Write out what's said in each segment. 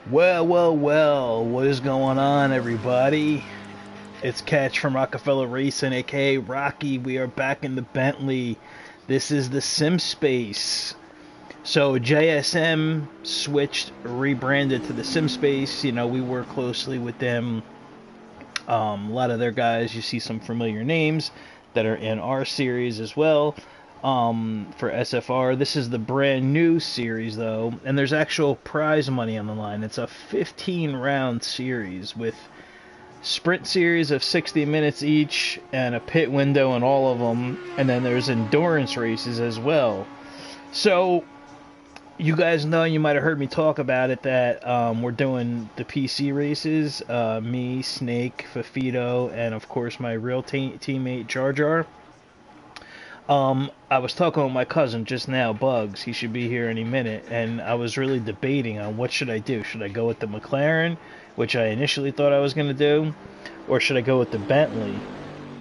Well, what is going on, everybody? It's Catch from Rockafella Racing, aka Rocky. We are back in the Bentley. This is the Simspace. So JSM rebranded to the Simspace. You know, we work closely with them. A lot of their guys, you see some familiar names that are in our series as well. For SFR. This is the brand new series though, and there's actual prize money on the line. It's a 15-round series with sprint series of 60 minutes each and a pit window in all of them, and then there's endurance races as well. So you guys know, you might have heard me talk about it, that we're doing the PC races, me, Snake, Fafito, and of course my real teammate Jar Jar. I was talking with my cousin just now, Bugs. He should be here any minute, and I was really debating on what should I do. Should I go with the McLaren, which I initially thought I was going to do, or should I go with the Bentley?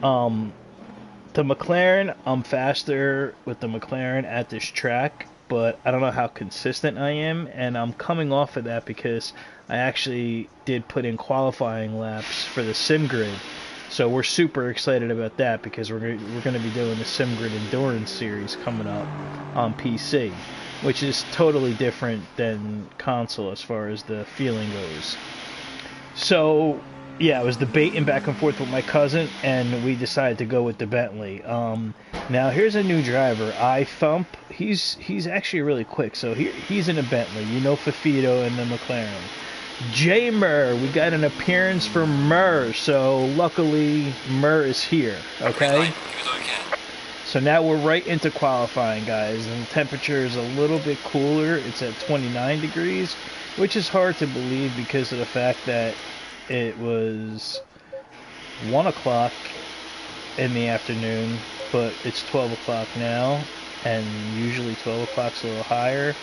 The McLaren, I'm faster with the McLaren at this track, but I don't know how consistent I am, and I'm coming off of that because I actually did put in qualifying laps for the Sim Grid. So we're super excited about that because we're going to be doing the SimGrid Endurance Series coming up on PC, which is totally different than console as far as the feeling goes. So yeah, I was debating back and forth with my cousin, and we decided to go with the Bentley. Now here's a new driver, iThump. He's actually really quick. So he's in a Bentley. You know Fafito and the McLaren. J Mur, we got an appearance for Mur, so luckily Mur is here, okay? So now we're right into qualifying, guys, and the temperature is a little bit cooler. It's at 29 degrees, which is hard to believe because of the fact that it was 1 o'clock in the afternoon, but it's 12 o'clock now, and usually 12 o'clock's a little higher.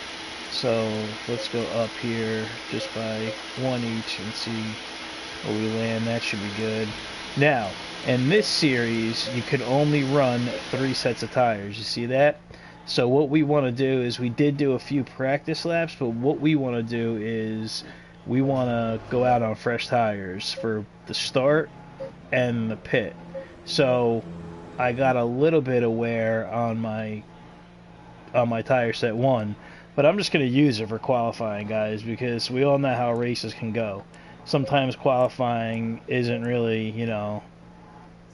So let's go up here just by one each and see where we land. That should be good. Now, in this series, you can only run 3 sets of tires. You see that? So what we want to do is, we did do a few practice laps, but what we want to do is we want to go out on fresh tires for the start and the pit. So I got a little bit of wear on my tire set 1. But I'm just going to use it for qualifying, guys, because we all know how races can go. Sometimes qualifying isn't really, you know,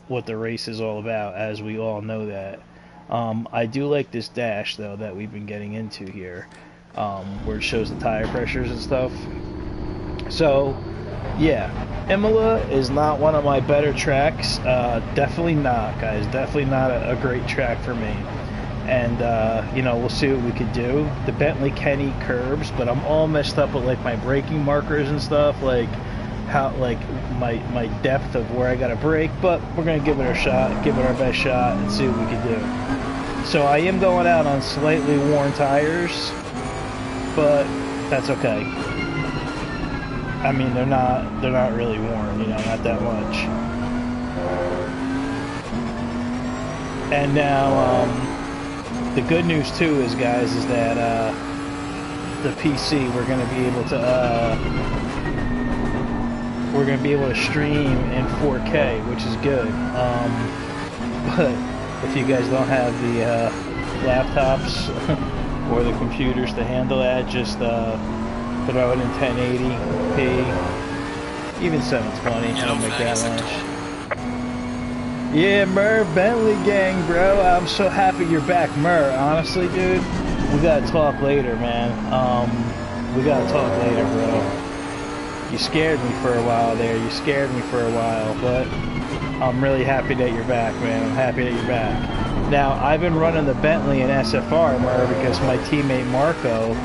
what the race is all about, as we all know that. I do like this dash, though, that we've been getting into here, where it shows the tire pressures and stuff. So, yeah, Imola is not one of my better tracks. Definitely not, guys. Definitely not a great track for me. And, you know, we'll see what we could do. The Bentley can eat curbs, but I'm all messed up with, like, my braking markers and stuff, like, how, like, my depth of where I gotta brake, but we're gonna give it our shot, give it our best shot, and see what we can do. So I am going out on slightly worn tires, but that's okay. I mean, they're not really worn, you know, not that much. And now, the good news too is, guys, is that the PC, we're going to be able to stream in 4K, which is good. But if you guys don't have the laptops or the computers to handle that, just throw it in 1080p, even 720. It'll make that much. Yeah, Mur, Bentley gang, bro. I'm so happy you're back, Mur. Honestly, dude, we gotta talk later, man. We gotta talk later, bro. You scared me for a while there. You scared me for a while, but I'm really happy that you're back, man. I'm happy that you're back. Now, I've been running the Bentley in SFR, Mur, because my teammate Marco,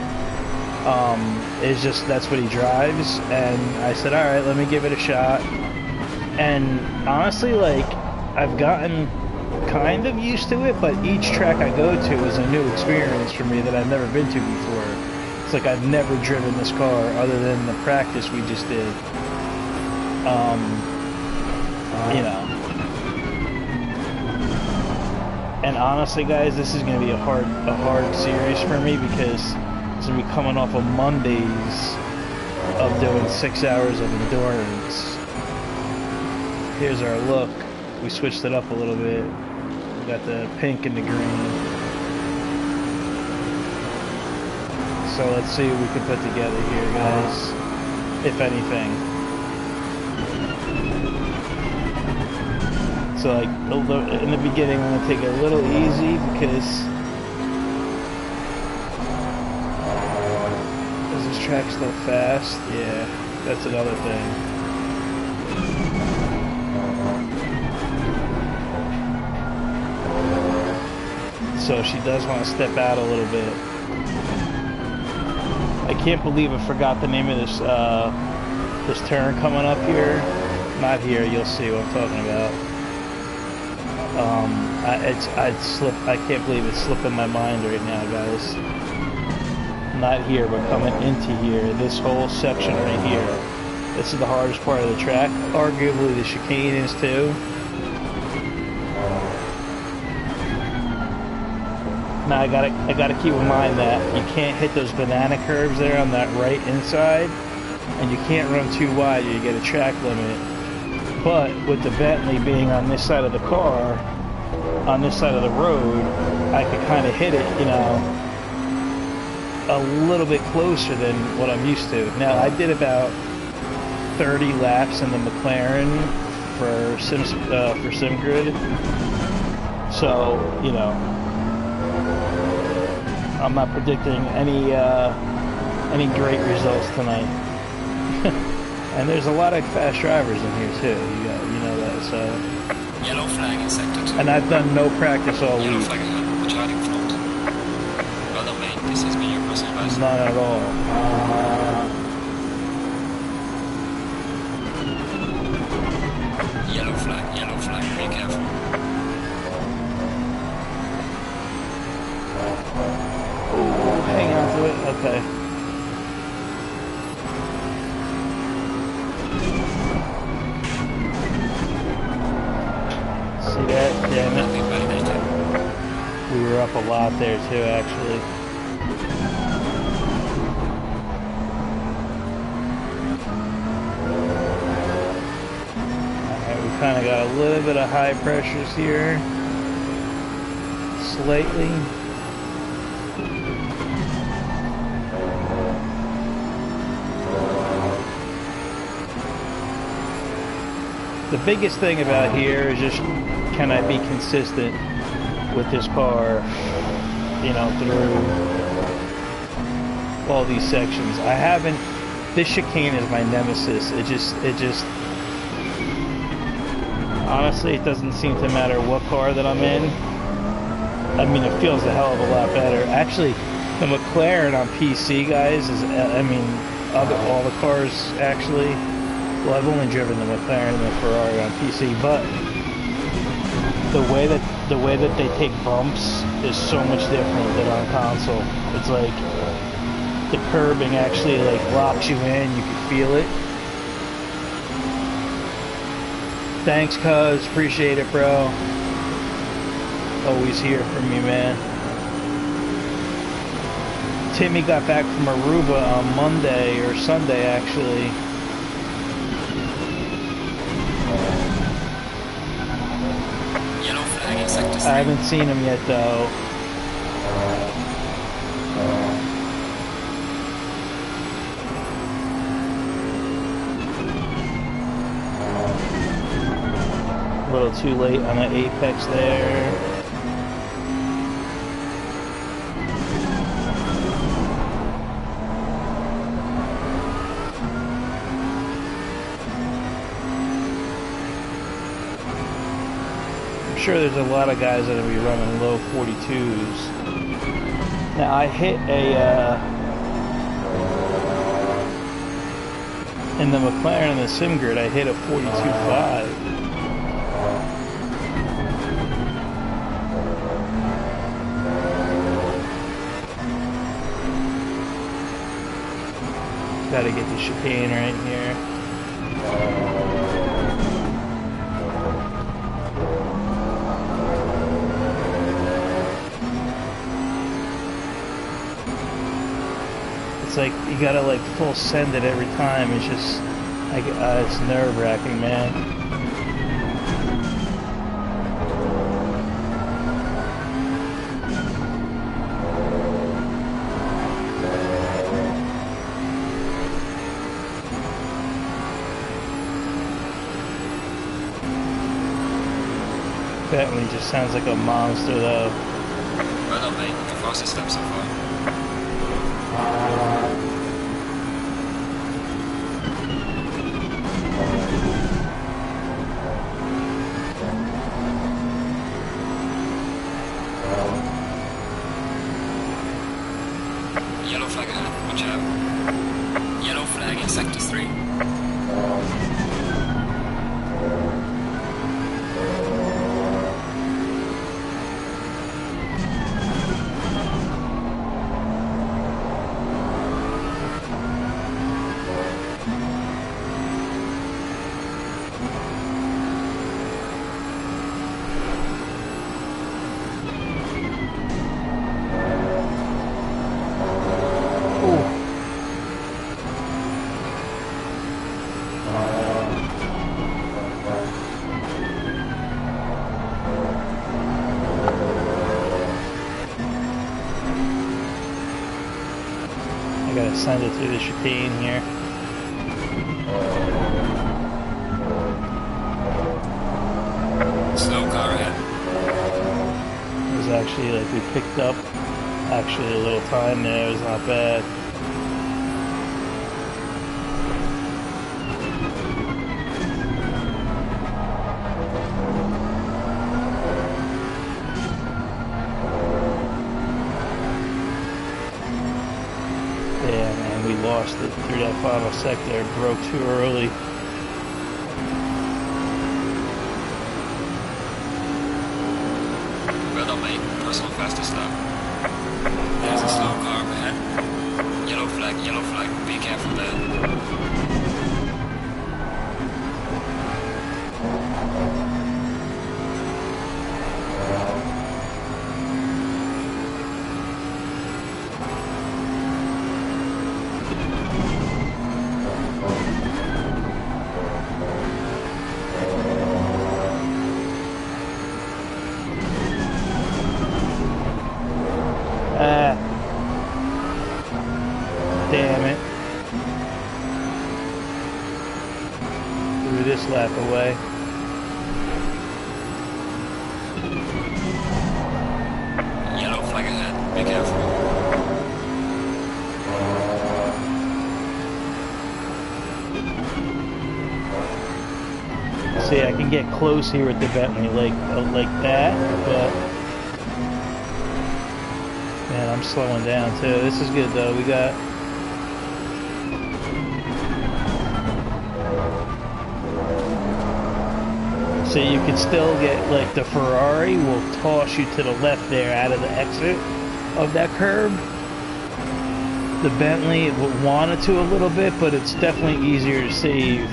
that's what he drives, and I said, all right, let me give it a shot. And honestly, like, I've gotten kind of used to it, but each track I go to is a new experience for me that I've never been to before. It's like I've never driven this car other than the practice we just did. You know. And honestly, guys, this is going to be a hard series for me because it's going to be coming off of Monday's of doing 6 hours of endurance. Here's our look. We switched it up a little bit. We got the pink and the green. So let's see what we can put together here, guys, if anything. So like in the beginning, I'm gonna take it a little easy because is this track still fast? Yeah, that's another thing. So she does want to step out a little bit. I can't believe I forgot the name of this this turn coming up here. Not here. You'll see what I'm talking about. I can't believe it's slipping my mind right now, guys. Not here, but coming into here. This whole section right here. This is the hardest part of the track. Arguably, the chicane is too. Now I gotta keep in mind that you can't hit those banana curves there on that right inside, and you can't run too wide. You get a track limit. But with the Bentley being on this side of the car, on this side of the road, I could kind of hit it, you know, a little bit closer than what I'm used to. Now I did about 30 laps in the McLaren for SimGrid, so you know. I'm not predicting any great results tonight. And there's a lot of fast drivers in here too. You know that. So. Yellow flag in sector 2. And I've done no practice all Yellow week. flag in the charting front. Well done, mate. This has been your personal advice. Not at all. Yellow flag. Be careful. Hang on to it. Okay. See that? Damn it. We were up a lot there too, actually. Alright, we kind of got a little bit of high pressures here. Slightly. The biggest thing about here is just, can I be consistent with this car, you know, through all these sections. I haven't, this chicane is my nemesis. It just, honestly, it doesn't seem to matter what car that I'm in. I mean, it feels a hell of a lot better. Actually, the McLaren on PC, guys, is, I mean, all the cars, actually. Well, I've only driven the McLaren and the Ferrari on PC, but the way that they take bumps is so much different than on console. It's like the curbing actually like locks you in. You can feel it. Thanks, cuz. Appreciate it, bro. Always here for me, man. Timmy got back from Aruba on Monday or Sunday, actually. I haven't seen him yet, though. A little too late on the apex there. Sure, there's a lot of guys that are going to be running low 42s. Now I hit a in the McLaren and the SimGrid, I hit a 42.5. Gotta get the chicane right here. it's like you gotta like full send it every time. It's just like it's nerve-wracking, man. Bentley just sounds like a monster, though. Well done, mate. The fastest step so far. Yellow flag ahead. Watch out. Yellow flag in sector 3. I gotta send it through the chicane here. Slow car ahead. It was actually like we picked up actually a little time there. It was not bad. Yeah, man, we lost it through that final sector. It broke too early. Well done, mate. Personal fastest lap. There's a slow car up ahead. Yellow flag, yellow flag. Be careful there. Damn it. Threw this lap away. Yellow flag ahead. Be careful. See, I can get close here with the Bentley like that, but man, I'm slowing down too. This is good though. We got so you can still get like the Ferrari will toss you to the left there out of the exit of that curb. The Bentley would want it to a little bit, but it's definitely easier to save.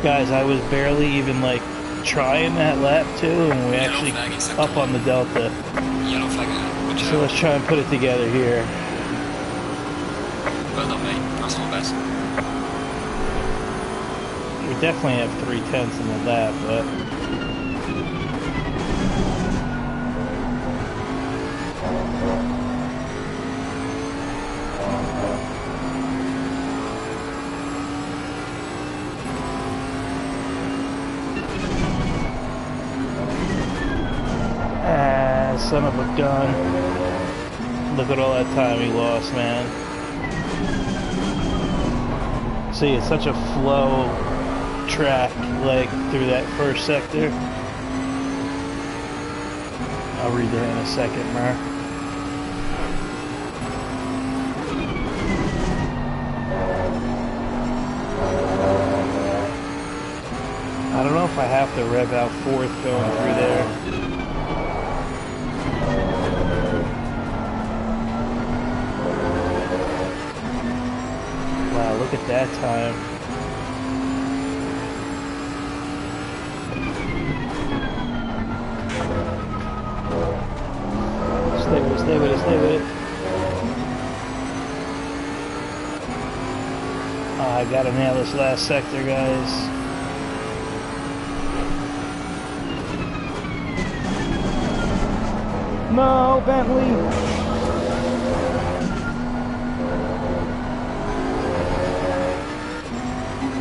Guys, I was barely even like trying that lap too, and we actually up on the Delta. Yellow flag ahead. Watch So out. let's try and put it together here. Well done, mate. Personal best. We definitely have 3/10 in the lap, but son of a gun. Look at all that time he lost, man. See, it's such a flow track, like, through that first sector. I'll read that in a second, Mer. I don't know if I have to rev out fourth going through there. Wow, look at that time. Stay with it, stay with it, stay with it. I gotta nail this last sector, guys. No, Bentley!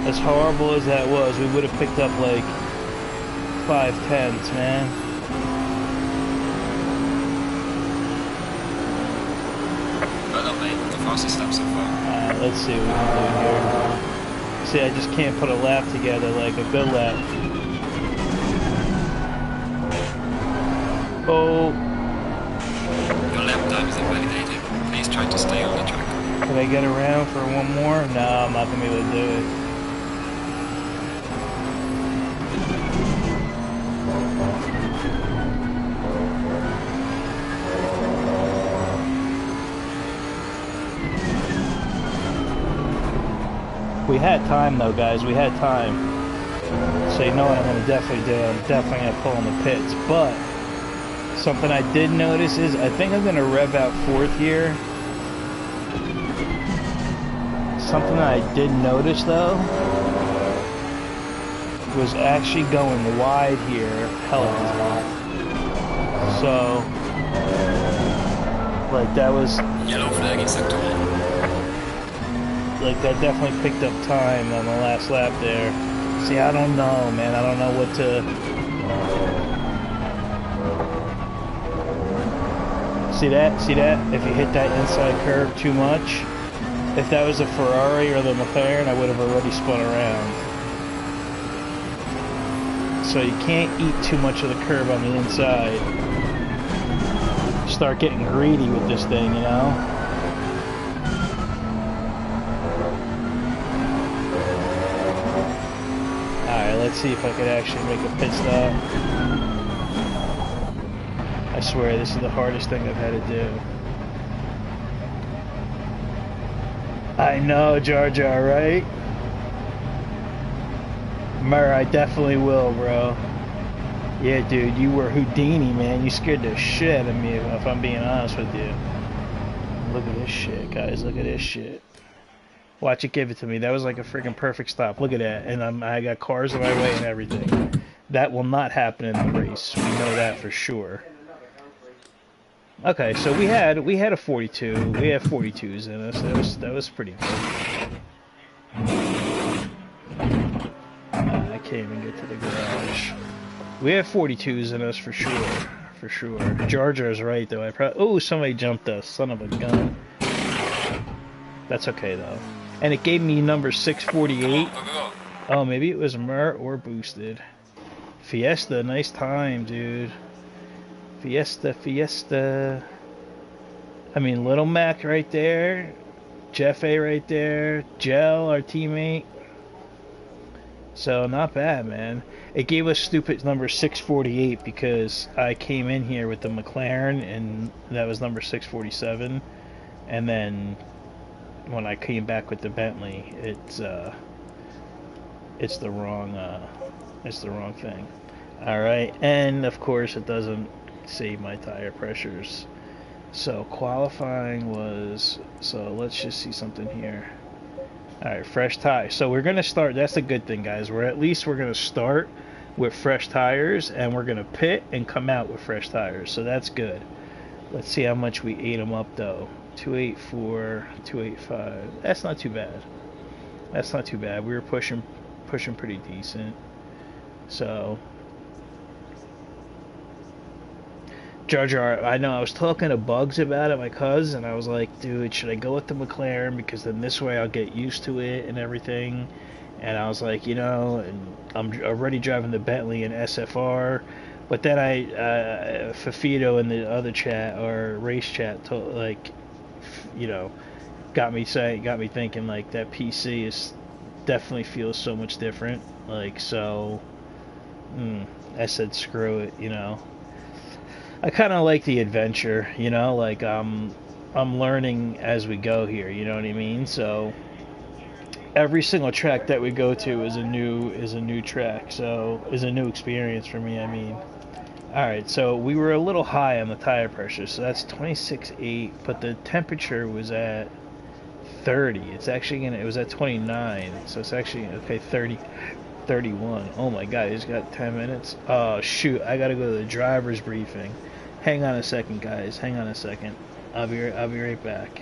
As horrible as that was, we would have picked up like 5/10, man. Well done, mate. The fastest lap so far. Let's see what we can do here. See, I just can't put a lap together like a good lap. Oh. Your lap time is invalidated. Please try to stay on the track. Can I get around for one more? No, I'm not going to be able to do it. We had time though, guys. We had time. So you know what I'm going to definitely do? I'm definitely going to pull in the pits. But something I did notice is I think I'm going to rev out fourth here. Something that I did notice though was actually going wide here helped. So like that was Yellow flag in sector 1. Like that definitely picked up time on the last lap there. See, I don't know, man. I don't know what to... See that? See that? If you hit that inside curve too much, if that was a Ferrari or the McLaren, I would have already spun around. So you can't eat too much of the curve on the inside. Start getting greedy with this thing, you know? Let's see if I could actually make a pit stop. I swear this is the hardest thing I've had to do. I know, Jar Jar, right? Mur, I definitely will, bro. Yeah, dude, you were Houdini, man. You scared the shit out of me, if I'm being honest with you. Look at this shit, guys. Look at this shit. Watch it give it to me. That was like a freaking perfect stop. Look at that. And I got cars in my way and everything. That will not happen in the race. We know that for sure. Okay, so we had a 42. We had 42s in us. That was pretty good. I can't even get to the garage. We have 42s in us for sure. For sure. Jar Jar's right though. Oh, somebody jumped us. Son of a gun. That's okay though. And it gave me number 648. Oh, maybe it was Mer or boosted. Fiesta, nice time, dude. Fiesta, Fiesta. I mean, Little Mac right there. Jeff A right there. Gel, our teammate. So, not bad, man. It gave us stupid number 648 because I came in here with the McLaren and that was number 647. And then when I came back with the Bentley, it's the wrong thing. All right, and of course it doesn't save my tire pressures. So qualifying was, so let's just see something here. All right, fresh tires. So we're gonna start. That's a good thing, guys. We're gonna start with fresh tires, and we're gonna pit and come out with fresh tires. So that's good. Let's see how much we ate them up though. 284, 285. That's not too bad. That's not too bad. We were pushing pretty decent. So Jar Jar, I know I was talking to Bugs about it, my cousin, and I was like, dude, should I go with the McLaren because then this way I'll get used to it and everything. And I was like, you know, and I'm already driving the Bentley and SFR. But then Fafito in the other chat or race chat told, like, you know, got me thinking like that PC is definitely feels so much different. Like, so I said screw it, you know. I kind of like the adventure, you know, like I'm learning as we go here, you know what I mean? So every single track that we go to is a new track, so is a new experience for me. I mean, Alright, so we were a little high on the tire pressure, so that's 26.8, but the temperature was at 30. It's actually gonna, it was at 29, so it's actually, okay, 30, 31. Oh my god, he's got 10 minutes. Oh shoot, I gotta go to the driver's briefing. Hang on a second, guys, hang on a second. I'll be right back.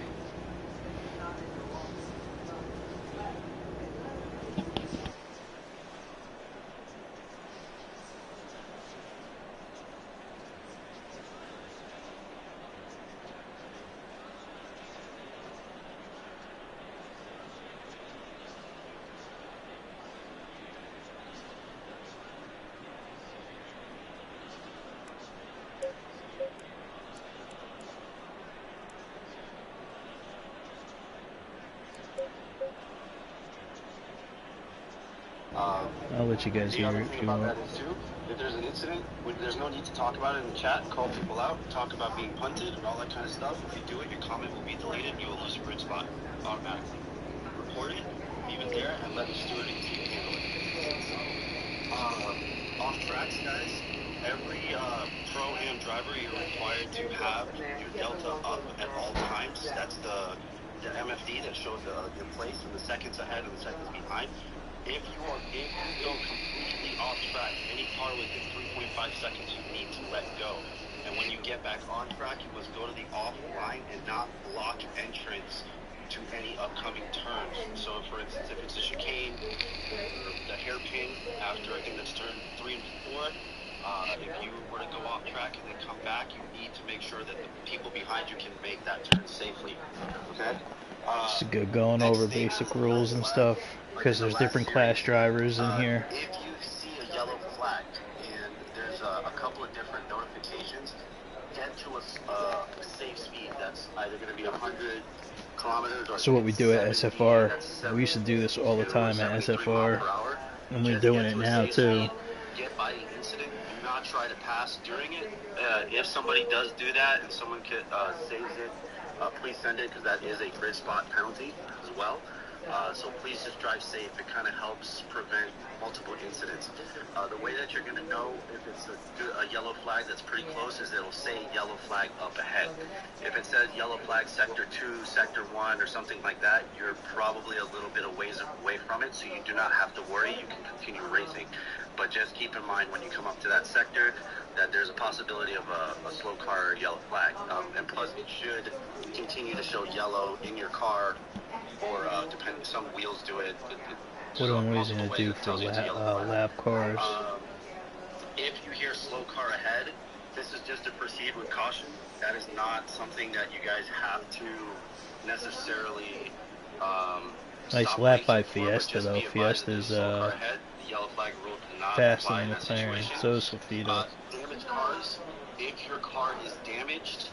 I'll let you guys hear it if you want. If there's an incident, there's no need to talk about it in the chat, call people out, talk about being punted and all that kind of stuff. If you do it, your comment will be deleted and you will lose your grid spot automatically. Report it, leave it there, and let the stewarding team handle it. Off tracks, guys, every pro-am driver, you're required to have your delta up at all times. That's the MFD that shows your place and the seconds ahead and the seconds behind. If you go completely off track, any car within 3.5 seconds, you need to let go. And when you get back on track, you must go to the off line and not block entrance to any upcoming turns. So, for instance, if it's a chicane or the hairpin after, I think that's turn 3 and 4, if you were to go off track and then come back, you need to make sure that the people behind you can make that turn safely. Okay? It's good going over basic rules and stuff, because there's different class drivers in here. If you see a yellow flag and there's a couple of different notifications, get to a safe speed that's either going to be 100 kilometers or so what we do at SFR, we used to do this all the time at SFR, and we're doing it now too. Get by the incident, do not try to pass during it. If somebody does do that and someone saves it, please send it, because that is a grid spot penalty as well. So please just drive safe. It kind of helps prevent multiple incidents. The way that you're going to know if it's a yellow flag that's pretty close is it'll say yellow flag up ahead. If it says yellow flag sector 2, sector 1, or something like that, you're probably a little bit of ways away from it, so you do not have to worry. You can continue racing. But just keep in mind when you come up to that sector that there's a possibility of a slow car or yellow flag. And plus, it should continue to show yellow in your car, or depending, some wheels do it. What am I going to do for lap cars? If you hear slow car ahead, this is just to proceed with caution. That is not something that you guys have to necessarily nice lap by Fiesta though. Fiesta's faster than McLaren, so is Sofita. Damaged cars, if your car is damaged,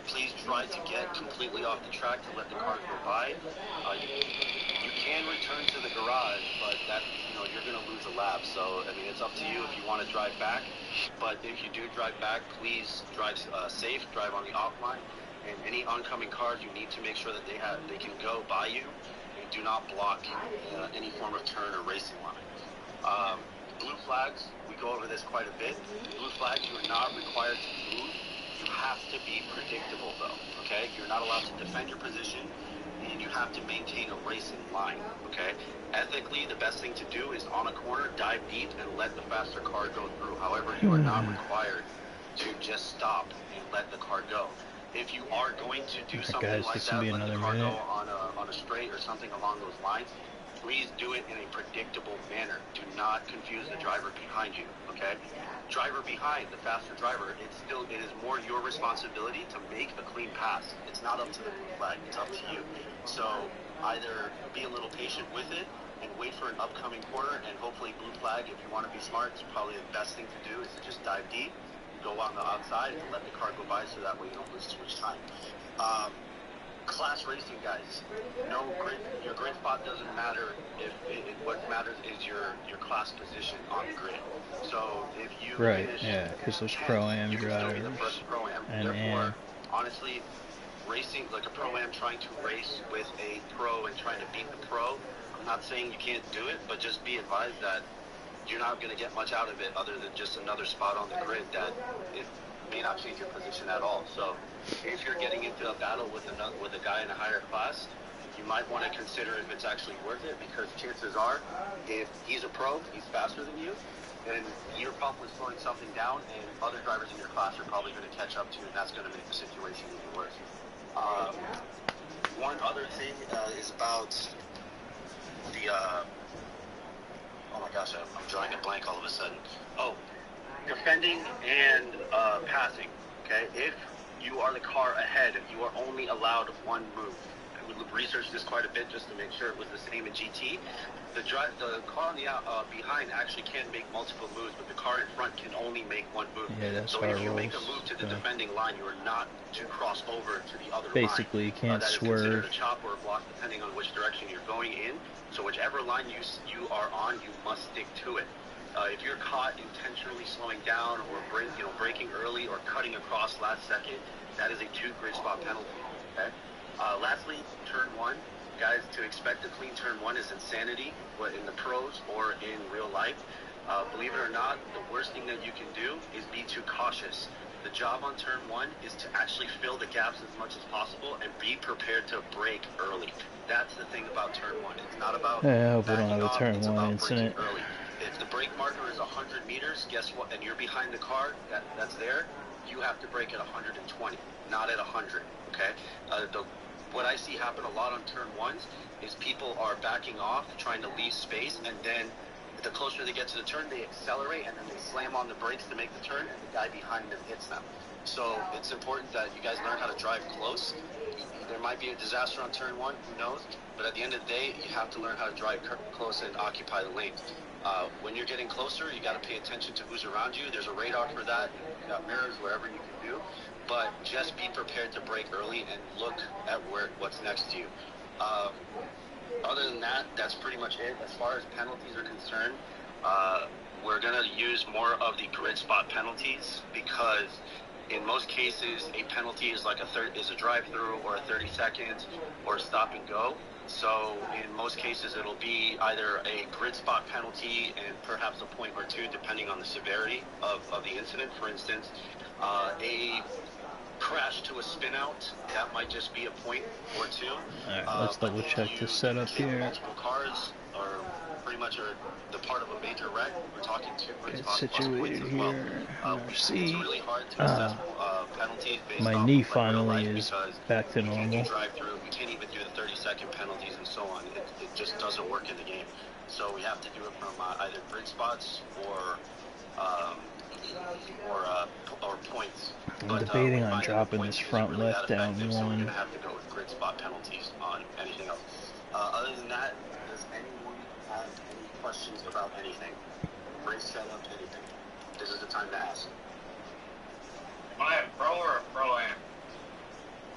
please try to get completely off the track to let the car go by. You can return to the garage, but that, you're going to lose a lap. So, I mean, it's up to you if you want to drive back. But if you do drive back, please drive safe, drive on the off line. And any oncoming cars, you need to make sure that they can go by you and do not block any form of turn or racing line. Blue flags, we go over this quite a bit. Blue flags, you are not required to move. You have to be predictable, though, okay? You're not allowed to defend your position, and you have to maintain a racing line, okay? Ethically, the best thing to do is on a corner, dive deep, and let the faster car go through. However, you are not required to just stop and let the car go. If you are going to do something like that, let the car go on a straight or something along those lines, please do it in a predictable manner. Do not confuse the driver behind you, okay? Driver behind, the faster driver, it is more your responsibility to make a clean pass. It's not up to the blue flag, it's up to you. So either be a little patient with it and wait for an upcoming corner, and hopefully blue flag, if you want to be smart, it's probably the best thing to do is to just dive deep, go on the outside, and let the car go by, so that way you don't lose too much time. Class racing, guys, your grid spot doesn't matter. What matters is your class position on the grid. So if you because there's pro-am drivers and therefore, honestly, racing like a pro-am trying to race with a pro and trying to beat the pro, I'm not saying you can't do it, but just be advised that you're not going to get much out of it other than just another spot on the grid that it may not change your position at all. So if you're getting into a battle with a guy in a higher class, you might want to consider if it's actually worth it, because chances are, if he's a pro, he's faster than you, then you're probably slowing something down, and other drivers in your class are probably going to catch up to you, and that's going to make the situation even worse. One other thing is about the, oh my gosh, I'm drawing a blank all of a sudden. Oh, defending and passing, okay? If you are the car ahead, you are only allowed one move. We researched this quite a bit just to make sure it was the same in GT. The car on the behind actually can make multiple moves, but the car in front can only make one move. Yeah, that's so our if you rules. make a move to the defending line, you are not to cross over to the other line. Basically, you can't that swerve. Is considered a chop or a block depending on which direction you're going in. So whichever line you are on, you must stick to it. If you're caught intentionally slowing down or braking early or cutting across last second, that is a 2 grid spot penalty. Okay. Lastly, turn 1. Guys, to expect a clean turn 1 is insanity, whether in the pros or in real life. Believe it or not, the worst thing that you can do is be too cautious. The job on turn 1 is to actually fill the gaps as much as possible and be prepared to brake early. That's the thing about turn 1. It's not about I hope we don't backing have a off, turn it's 1 about incident. braking early. If the brake marker is 100 meters, guess what? And you're behind the car that's there, you have to brake at 120, not at 100, okay? What I see happen a lot on turn 1s is people are backing off, trying to leave space, and then the closer they get to the turn, they accelerate, and then they slam on the brakes to make the turn, and the guy behind them hits them. So it's important that you guys learn how to drive close. There might be a disaster on turn 1, who knows? But at the end of the day, you have to learn how to drive close and occupy the lane. When you're getting closer, you got to pay attention to who's around you. There's a radar for that. You got mirrors, wherever you can do. But just be prepared to brake early and look at what's next to you. Other than that, that's pretty much it. As far as penalties are concerned, we're going to use more of the grid spot penalties, because in most cases, a penalty is like a drive-through or a 30 seconds or a stop and go. So in most cases, it'll be either a grid spot penalty and perhaps a point or 2, depending on the severity of the incident. For instance, a crash to a spin out, that might just be a point or 2. Alright, let's double check this setup here. Multiple cars are pretty much the part of a major wreck. We're talking 2 grid spot situated as well. here. It's really hard to assess penalties based My off knee of, like, real life, finally is because back to we can't normal. do drive-through, we can't even do the 30-second penalties and so on. It just doesn't work in the game. So we have to do it from either grid spots or points. I'm debating on finding dropping points this isn't front really left that down effective, so we're one. gonna have to go with grid spot penalties on anything else. Other than that, does anyone have any questions about anything? Race setup, anything? This is the time to ask. Am I a pro or a pro-am?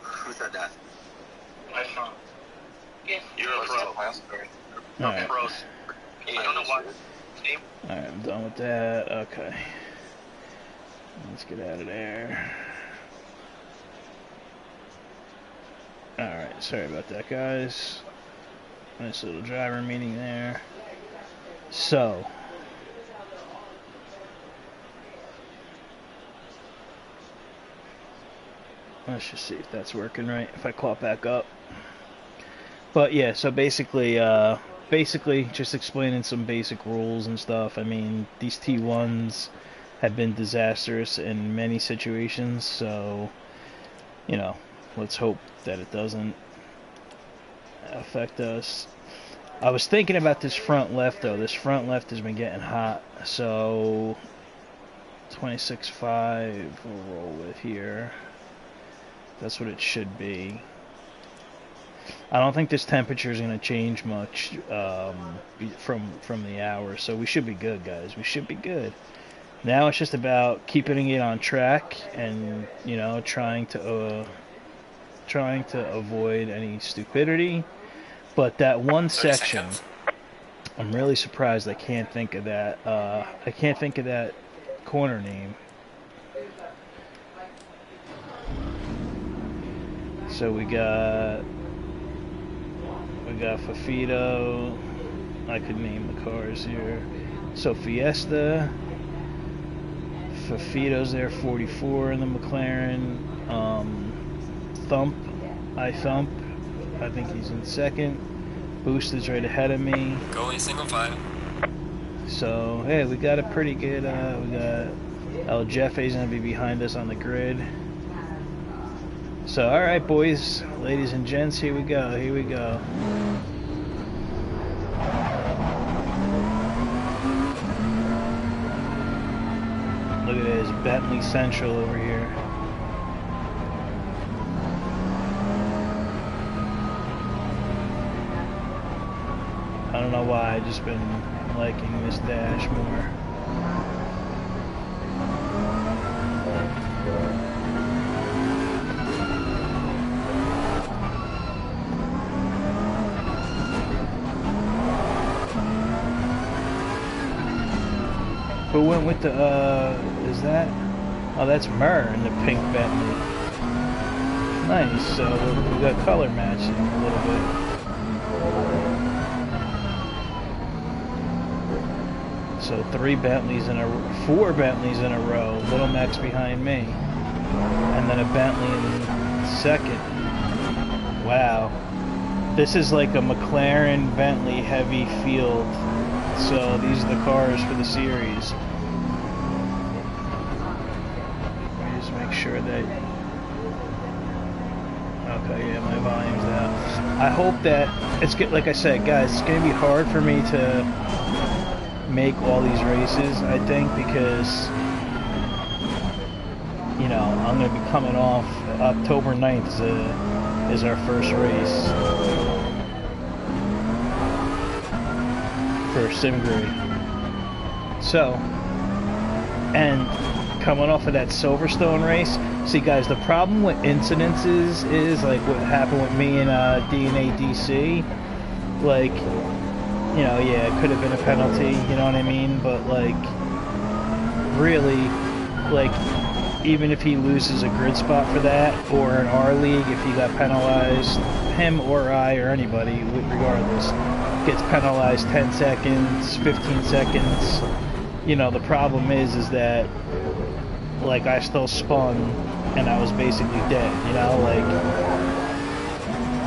Who said that? My son. You're a pro. Alright. Pros. I don't know why. Alright, I'm done with that. Okay. Let's get out of there. Alright, sorry about that, guys. Nice little driver meeting there. So, let's just see if that's working right, if I caught back up. But yeah, so basically just explaining some basic rules and stuff. I mean, these T1s have been disastrous in many situations, so, you know, let's hope that it doesn't affect us. I was thinking about this front left, though. This front left has been getting hot, so 26.5 we'll roll with here. That's what it should be. I don't think this temperature is going to change much from the hour, so we should be good, guys. We should be good. Now it's just about keeping it on track and, you know, trying to avoid any stupidity. But that one section, I'm really surprised I can't think of that. I can't think of that corner name. So we got Fafito. I could name the cars here. So Fiesta, Fafito's there, 44 in the McLaren. Thump, I think he's in second. Boost is right ahead of me. Going single file. So hey, we got a pretty good. We got El Jeffe's gonna be behind us on the grid. So all right, boys, ladies and gents, here we go. Here we go. Look at this, Bentley Central over here. I don't know why, I just been liking this dash more. Who went with the, is that? Oh, that's Murr in the pink Bentley. Nice, so we got color matching a little bit. So 4 Bentleys in a row. Little Max behind me. And then a Bentley in second. Wow. This is like a McLaren Bentley heavy field. So these are the cars for the series. Let me just make sure that... Okay, yeah, my volume's down. I hope that... it's good, like I said, guys, it's going to be hard for me to make all these races, I think, because... you know, I'm going to be coming off October 9th is our first race. For SimGrid. So, and coming off of that Silverstone race, see guys, the problem with incidences is like what happened with me and DNA DC. Like, you know, yeah, it could have been a penalty, you know what I mean? But like, really, like, even if he loses a grid spot for that, or in our league, if he got penalized, him or I or anybody, regardless, gets penalized 10 seconds, 15 seconds. You know, the problem is that, like, I still spun and I was basically dead, you know, like,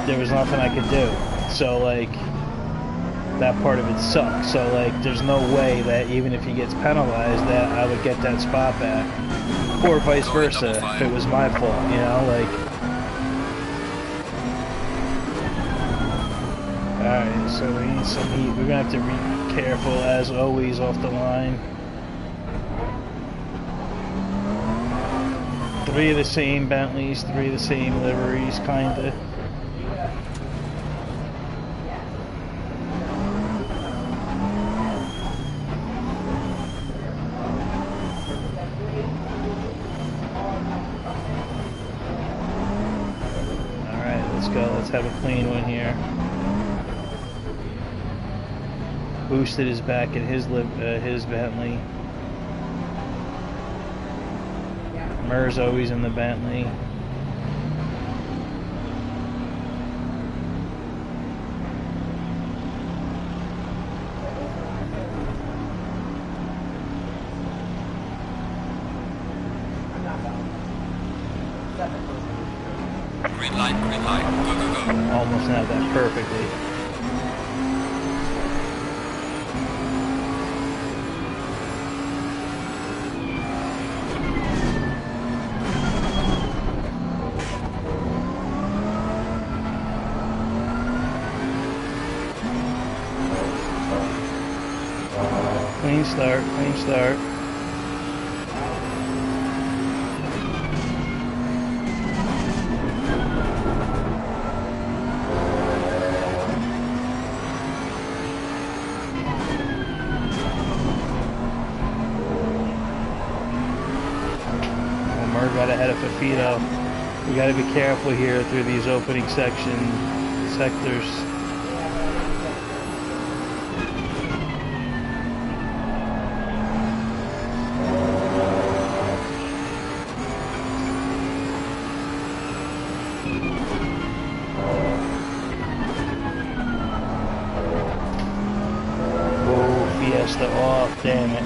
there was nothing I could do. So, like, that part of it sucks. So, like, there's no way that even if he gets penalized that I would get that spot back. Or vice versa, if it was my fault, you know, like. Alright, so we need some heat. We're gonna have to be careful, as always, off the line. 3 of the same Bentleys, 3 of the same liveries, kinda. Alright, let's go. Let's have a clean one here. Boosted is back in his Bentley. Murr's always in the Bentley. Green light, go, go, go. Almost nailed that perfectly. Clean start, clean start. Got ahead of Fafito. We got to be careful here through these opening sectors. Oh, Fiesta Oh, damn it.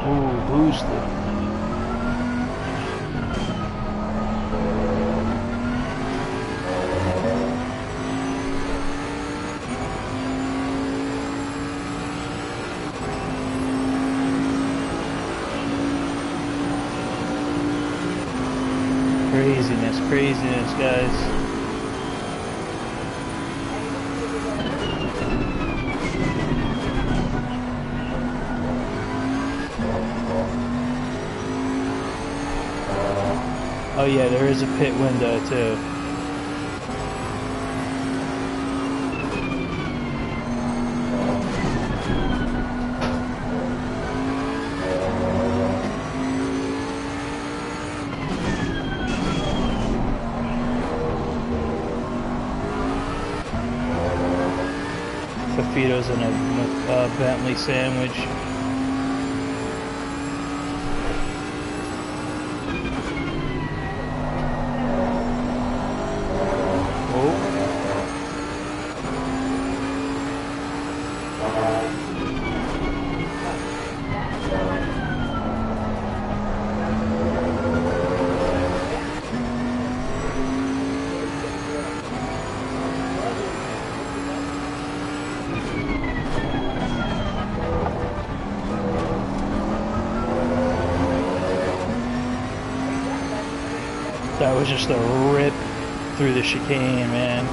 Ooh, boosted. Craziness, guys. Oh yeah, there is a pit window too. Fajitas and a Bentley sandwich. That was just a rip through the chicane, man.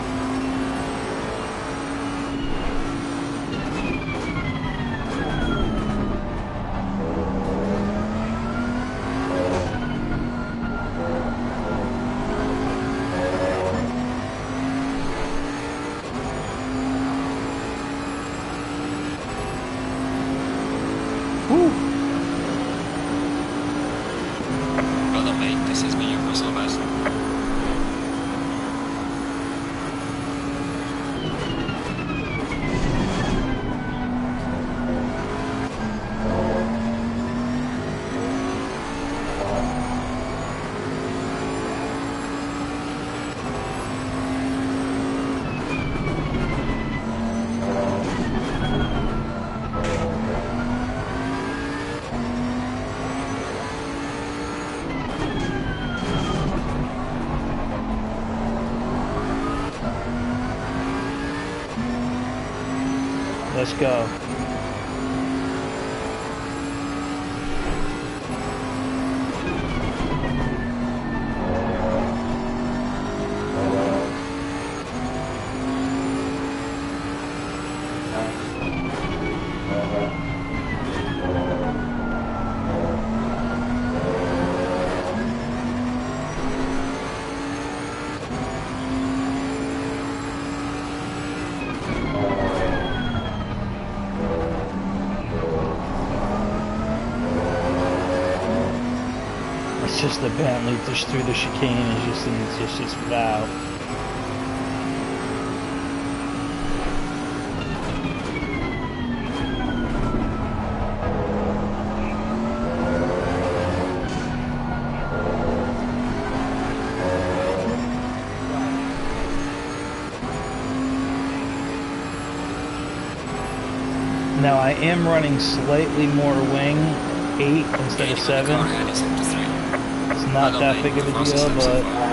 Woo! Brother, mate, this has been your personal best. Let's go. It's just the Bentley just through the chicane is just wow. Now I am running slightly more wing, 8 instead of 7. It's not that big of a deal, but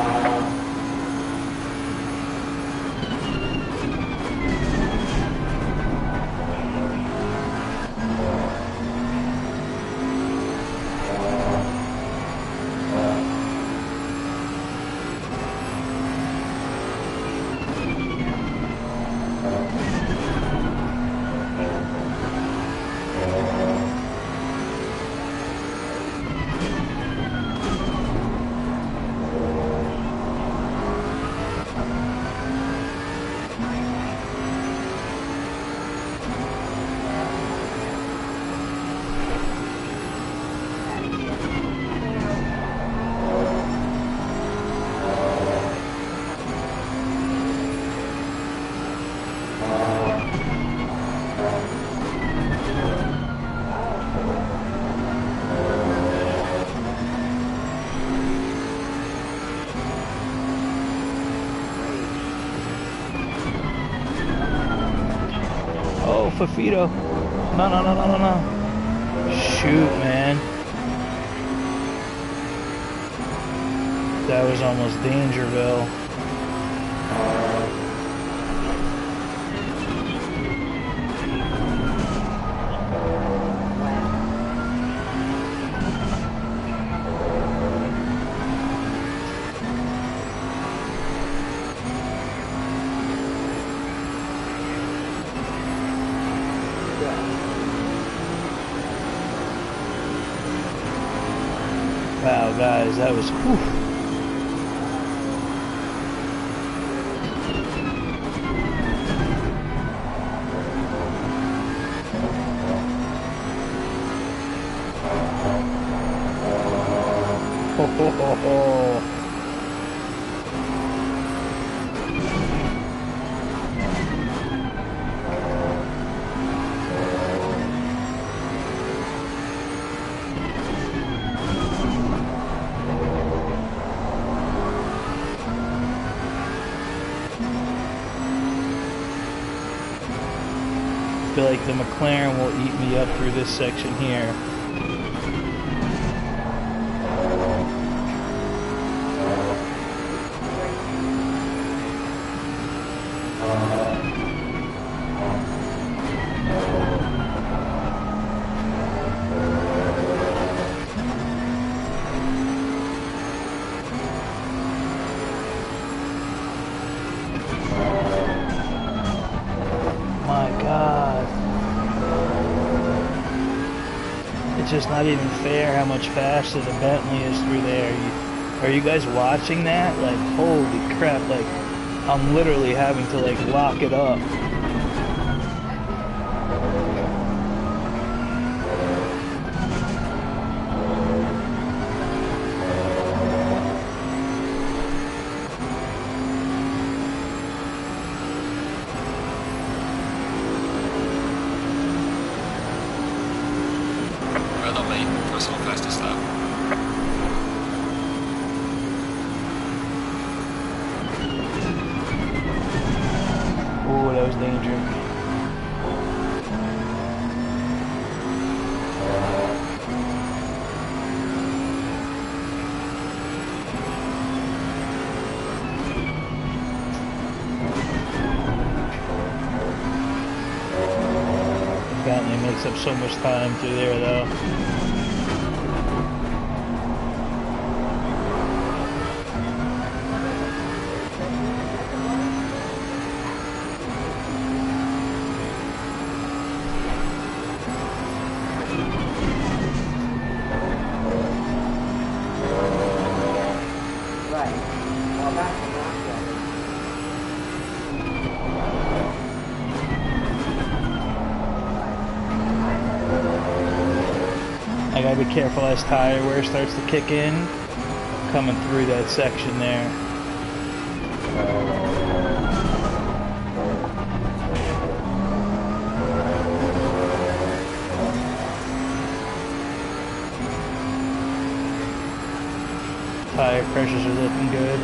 Fafito. No, no, no, no, no, no. Shoot, man. That was almost Dangerville. Wow, guys, that was whew. Ho, ho, ho, ho. I feel like the McLaren will eat me up through this section here. It's just not even fair how much faster the Bentley is through there. Are you guys watching that? Like, holy crap, like, I'm literally having to, like, lock it up. Personal fastest lap. Ooh, that was dangerous. Bentley makes up so much time through there, though. I gotta be careful as tire wear starts to kick in, coming through that section there. Tire pressures are looking good.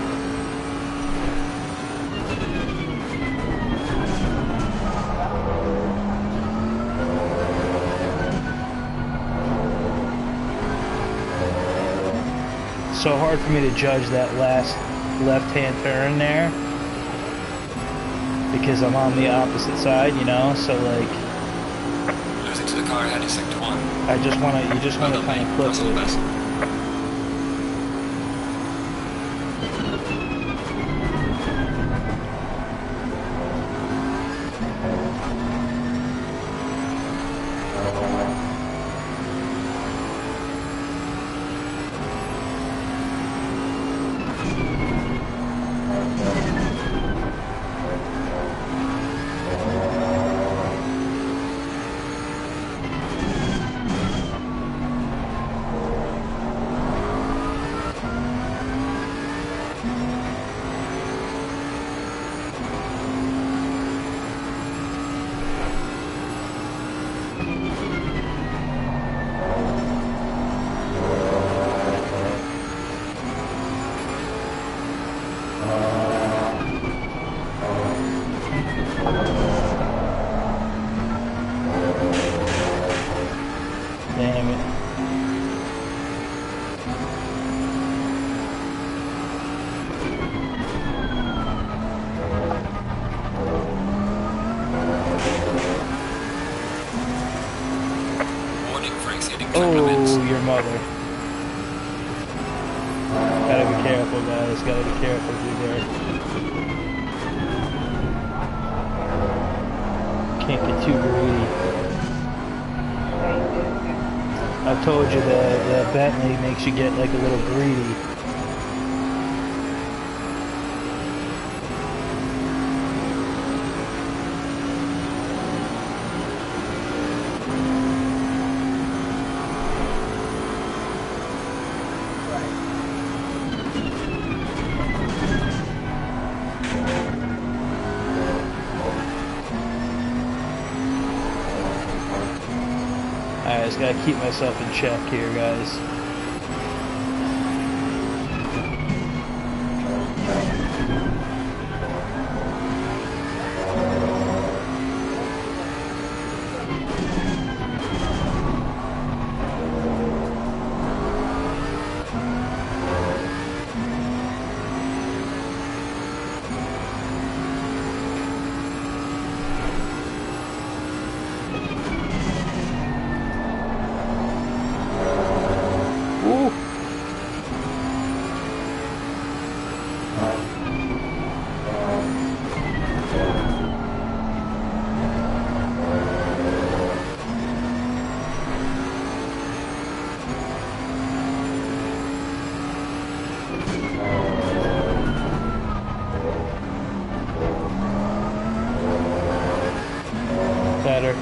So hard for me to judge that last left-hand turn there because I'm on the opposite side, you know. So like, losing to the car heading sector 1. I just want to, you just want to kind of clip it. Oh, your mother. Gotta be careful, guys. Gotta be careful through there. Can't get too greedy. I told you the Bentley makes you get like a little greedy. I just gotta keep myself in check here, guys. Better. Me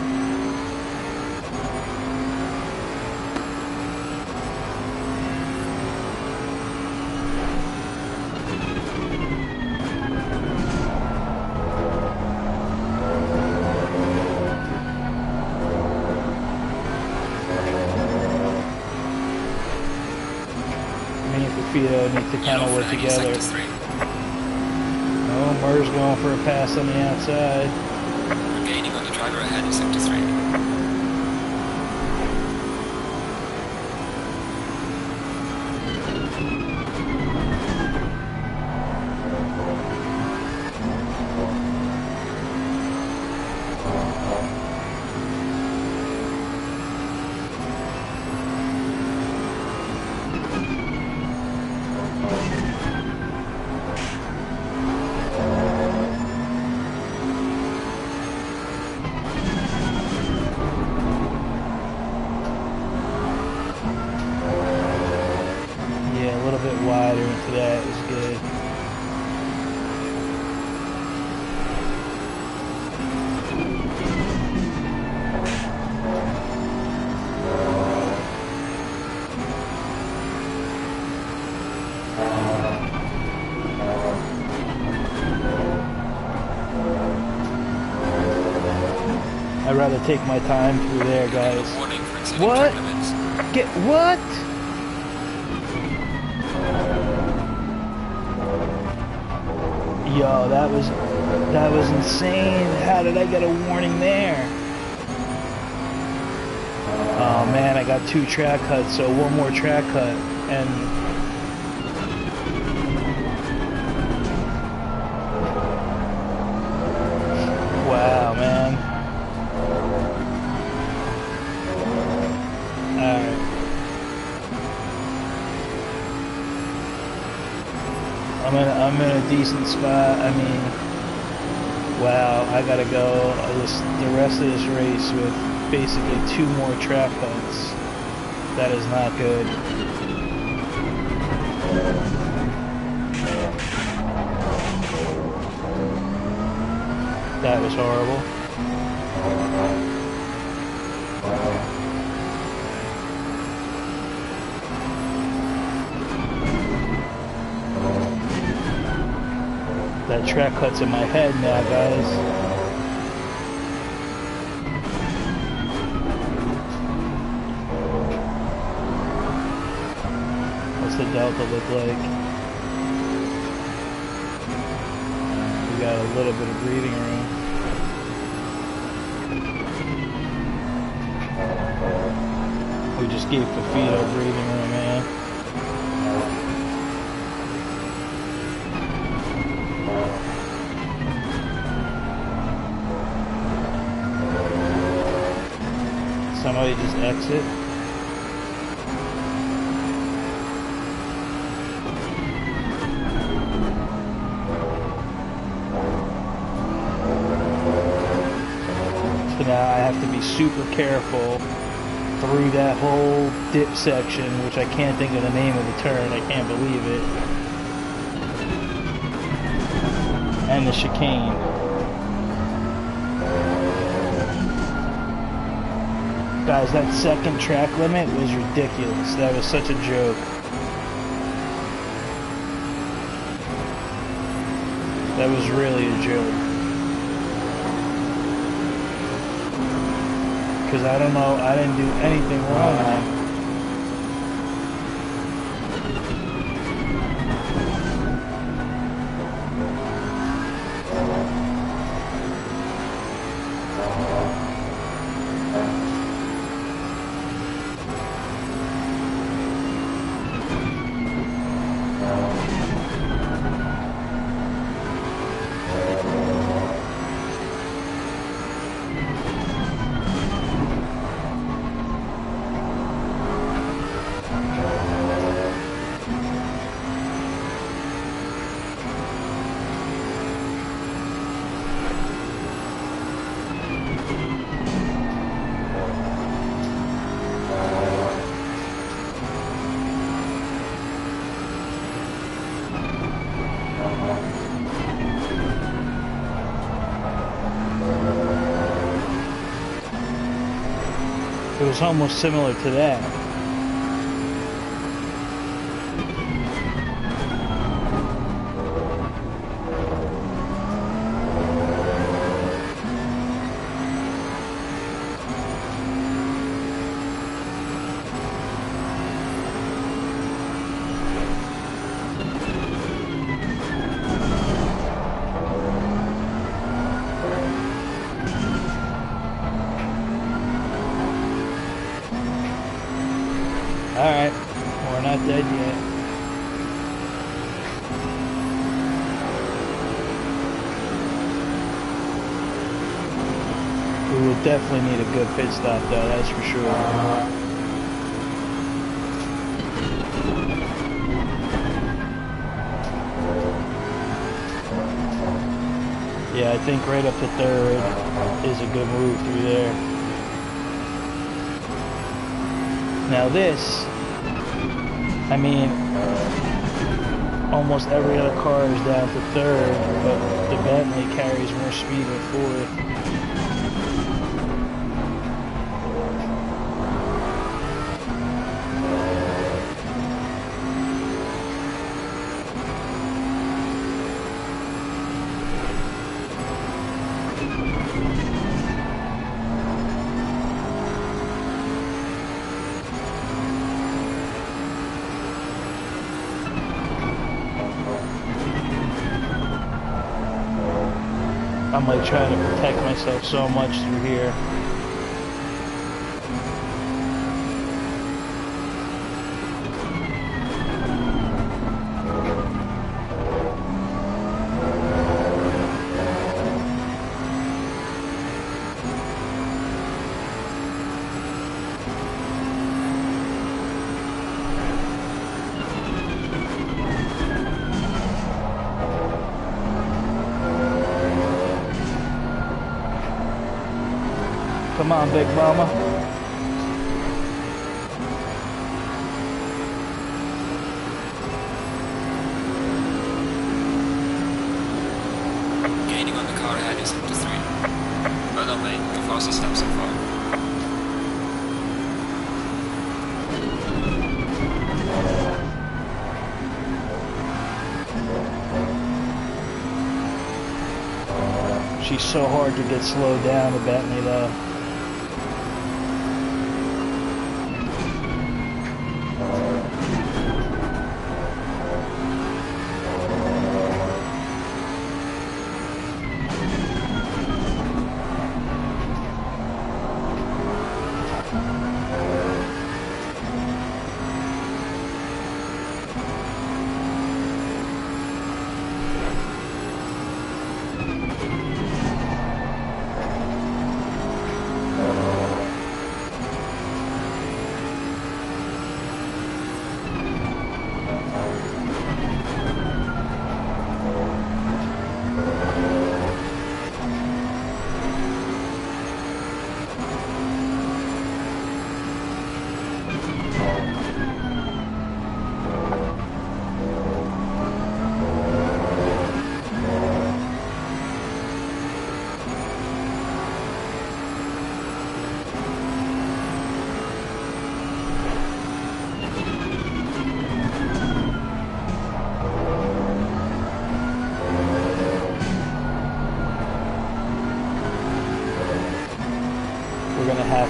and Fafito need to kind of work together. Oh, Murr's going for a pass on the outside. Regaining on the driver ahead in sector 3. Yeah, a little bit wider into that is good. I'd rather take my time through there, guys. Warning for exceeding What? track limits. Get what? Yo, that was insane. How did I get a warning there? Oh man, I got 2 track cuts, so one more track cut and wow, man. Alright. I'm in a decent spot. I mean, wow, I gotta go the rest of this race with basically 2 more track cuts. That is not good. That was horrible. That track cut's in my head now, guys. What's the delta look like? We got a little bit of breathing room. We just gave Fafito breathing room, man. Somebody just exit. have to be super careful through that whole dip section, which I can't think of the name of the turn. I can't believe it. And the chicane. Guys, that second track limit was ridiculous. That was such a joke. That was really a joke. Because I don't know, I didn't do anything wrong. It was almost similar to that. Alright, we're not dead yet. We would definitely need a good pit stop though, that's for sure. Yeah, I think right up to third is a good move through there. Now this, I mean, almost every other car is down to third, but the Bentley carries more speed than fourth. I'm like trying to protect myself so much through here. Come on, Big Mama. Gaining on the car ahead is up to 3. Well done, mate. Your fastest step so far. She's so hard to get slowed down, the Bentley though.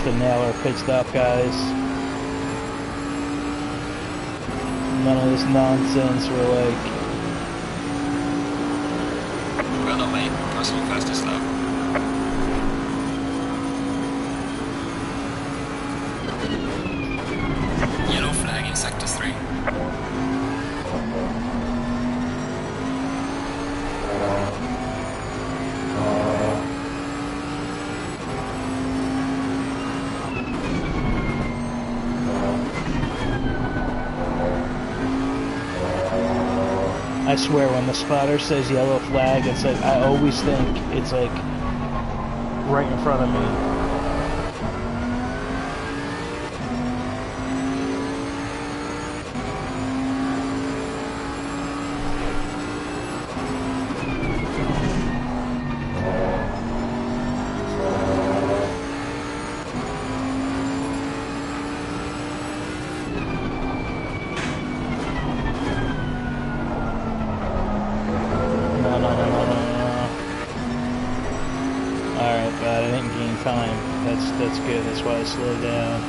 to nail our pit stop, guys. None of this nonsense. We're like, Well done, mate. Personal fastest lap. Yellow flag in sector 3. I swear, when the spotter says yellow flag, it's like, I always think it's like right in front of me. That's good, that's why I slowed down.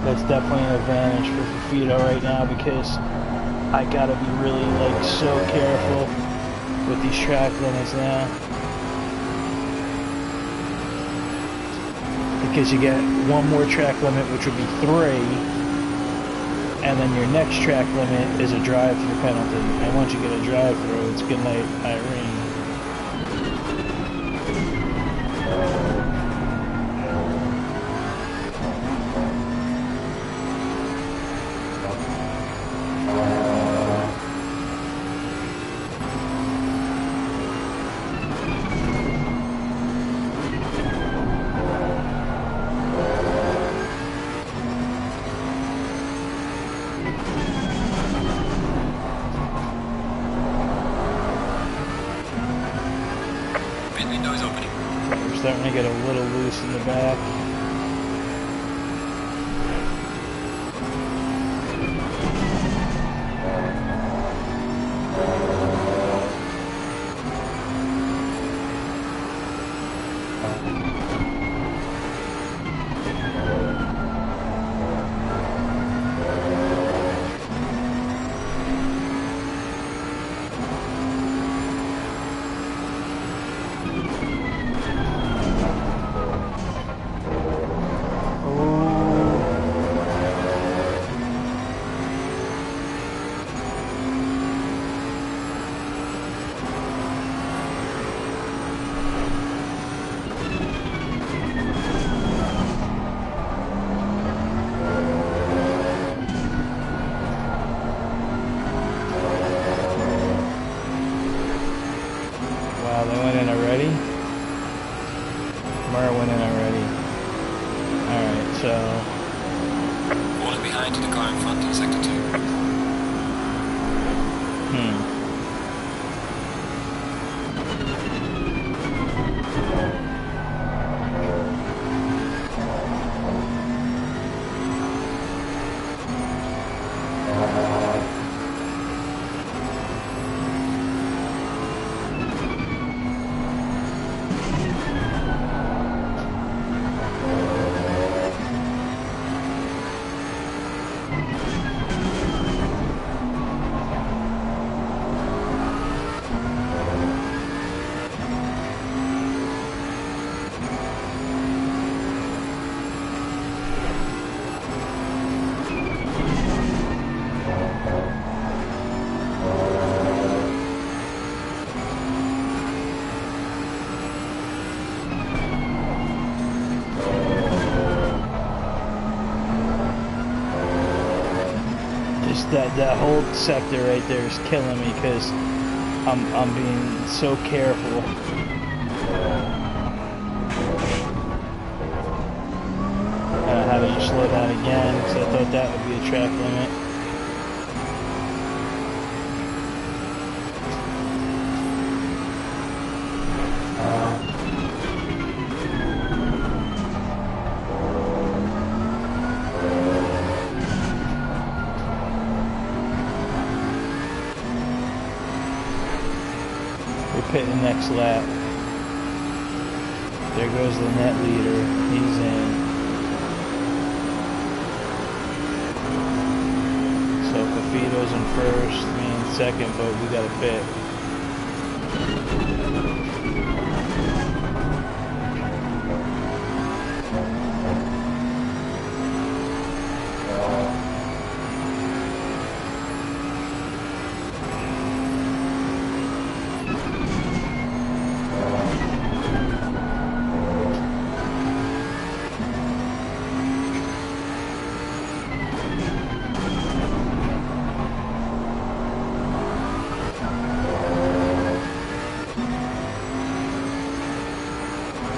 That's definitely an advantage for Fafito right now because I gotta be really like so careful with these track limits now, because you get one more track limit, which would be 3, and then your next track limit is a drive-through penalty, and once you get a drive-through, it's good night, Irene. Starting to get a little loose in the back. Falling behind to the car in front in sector 2. That whole sector right there is killing me because I'm being so careful. Having to slow down again because I thought that would be a track limit. pitting next lap. There goes the net leader. He's in. So Cafito's in first, me in second, but we got a pit.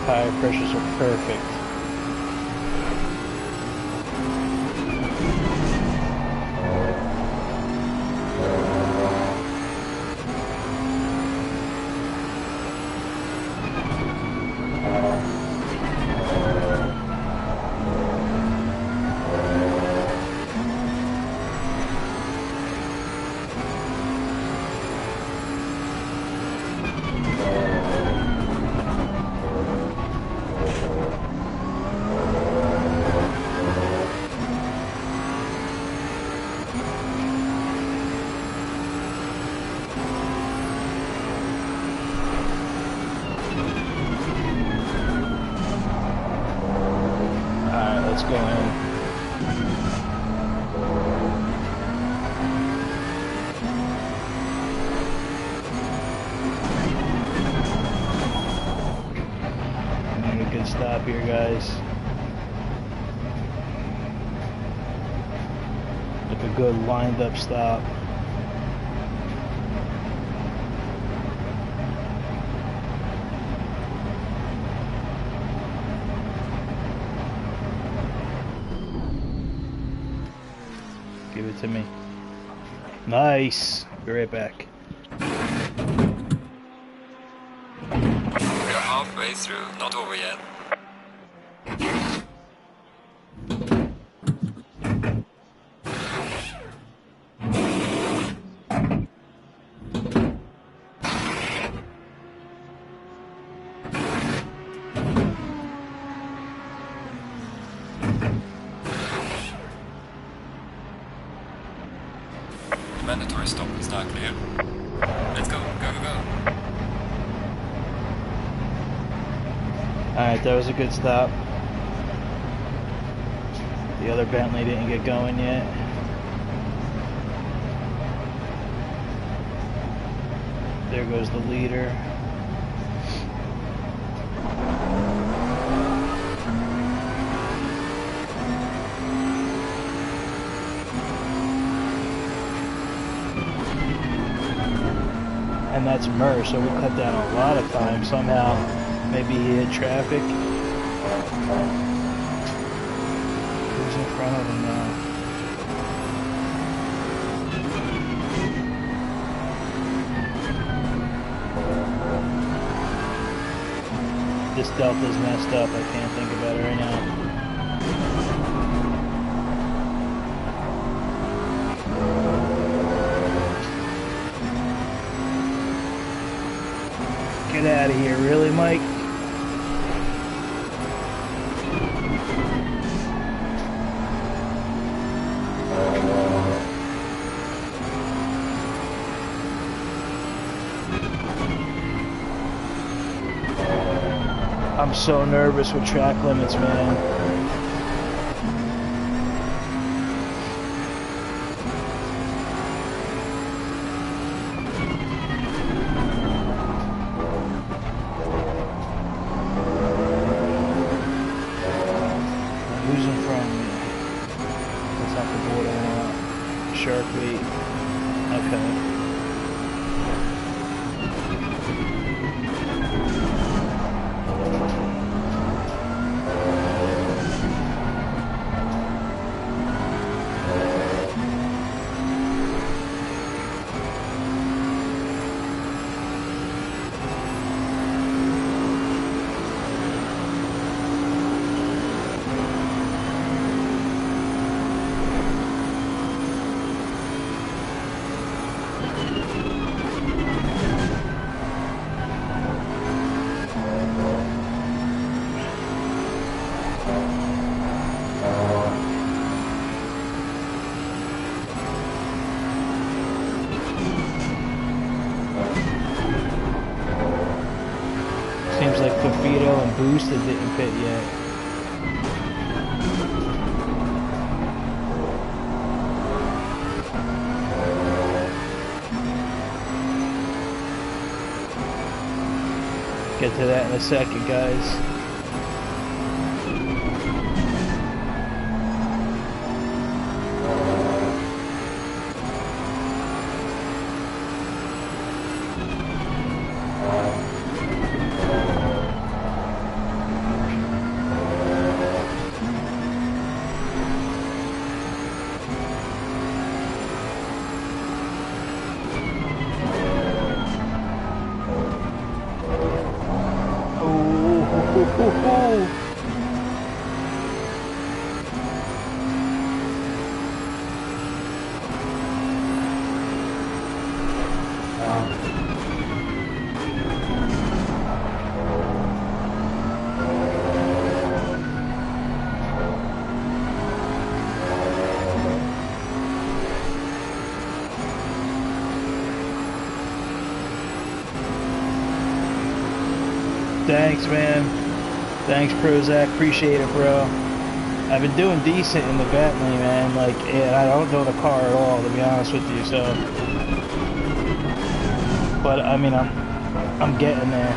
Tire pressures are perfect. Let's go in. And a good stop here, guys. Like a good lined up stop. Give it to me. Nice. Be right back. We're halfway through, not over yet. Mandatory stop is not clear. Let's go, go, go, go. Alright, that was a good stop. The other Bentley didn't get going yet. There goes the leader. And that's Murr, so we cut down a lot of time. Somehow, maybe he hit traffic. Who's in front of him now? This Delta's messed up. I can't think about it right now. Get out of here, really, Mike? I'm so nervous with track limits, man. Who's in front of me? That's not the board I want. Shark weight. Okay. seems like Fafito and Boosted didn't pit yet. Get to that in a second, guys. Thanks, man. Thanks, Prozac. Appreciate it, bro. I've been doing decent in the Bentley, man. Like, and I don't know the car at all, to be honest with you. So, but I mean, I'm getting there.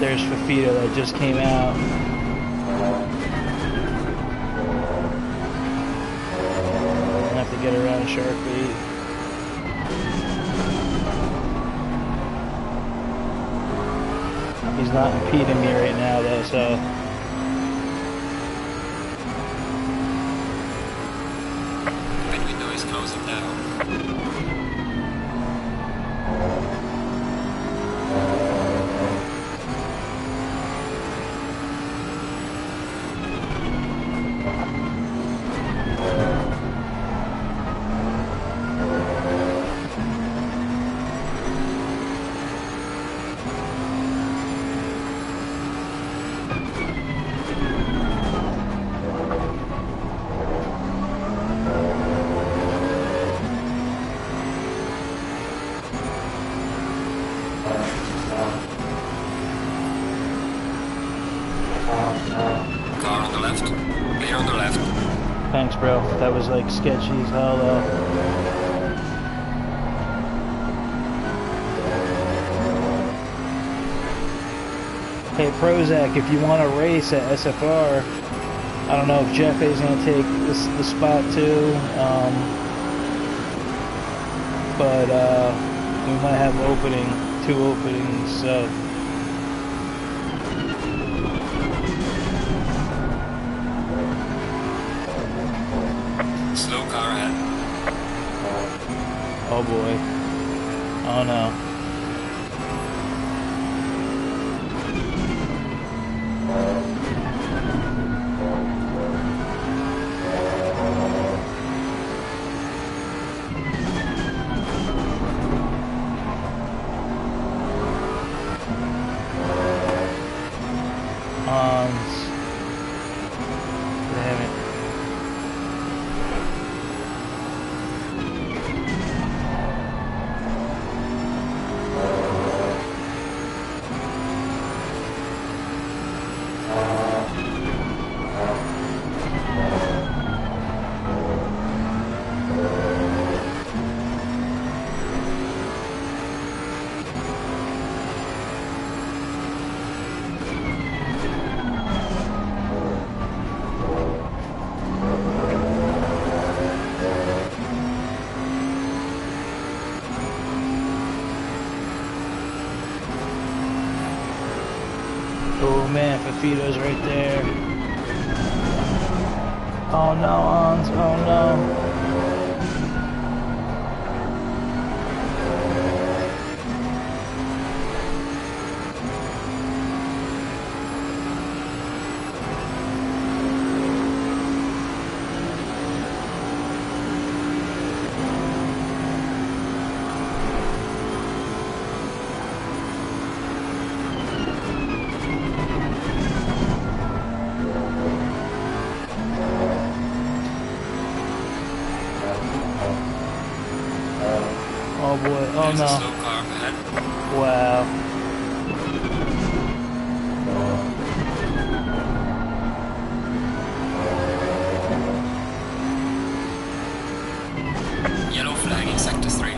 There's Fafito that just came out. Get around shark bait. He's not impeding me right now though, so That window is closing now. Thanks, bro. That was like sketchy as hell, though. Hey, Prozac, if you want to race at SFR, I don't know if Jeff is going to take the spot too, but we might have two openings, so. Slow car ahead. Oh boy. Oh no. Damn it. Oh man, Fafito's right there. Oh no, Hans, oh no. Oh boy, oh There's a no. slow car up ahead. Wow. Yellow flag in sector 3.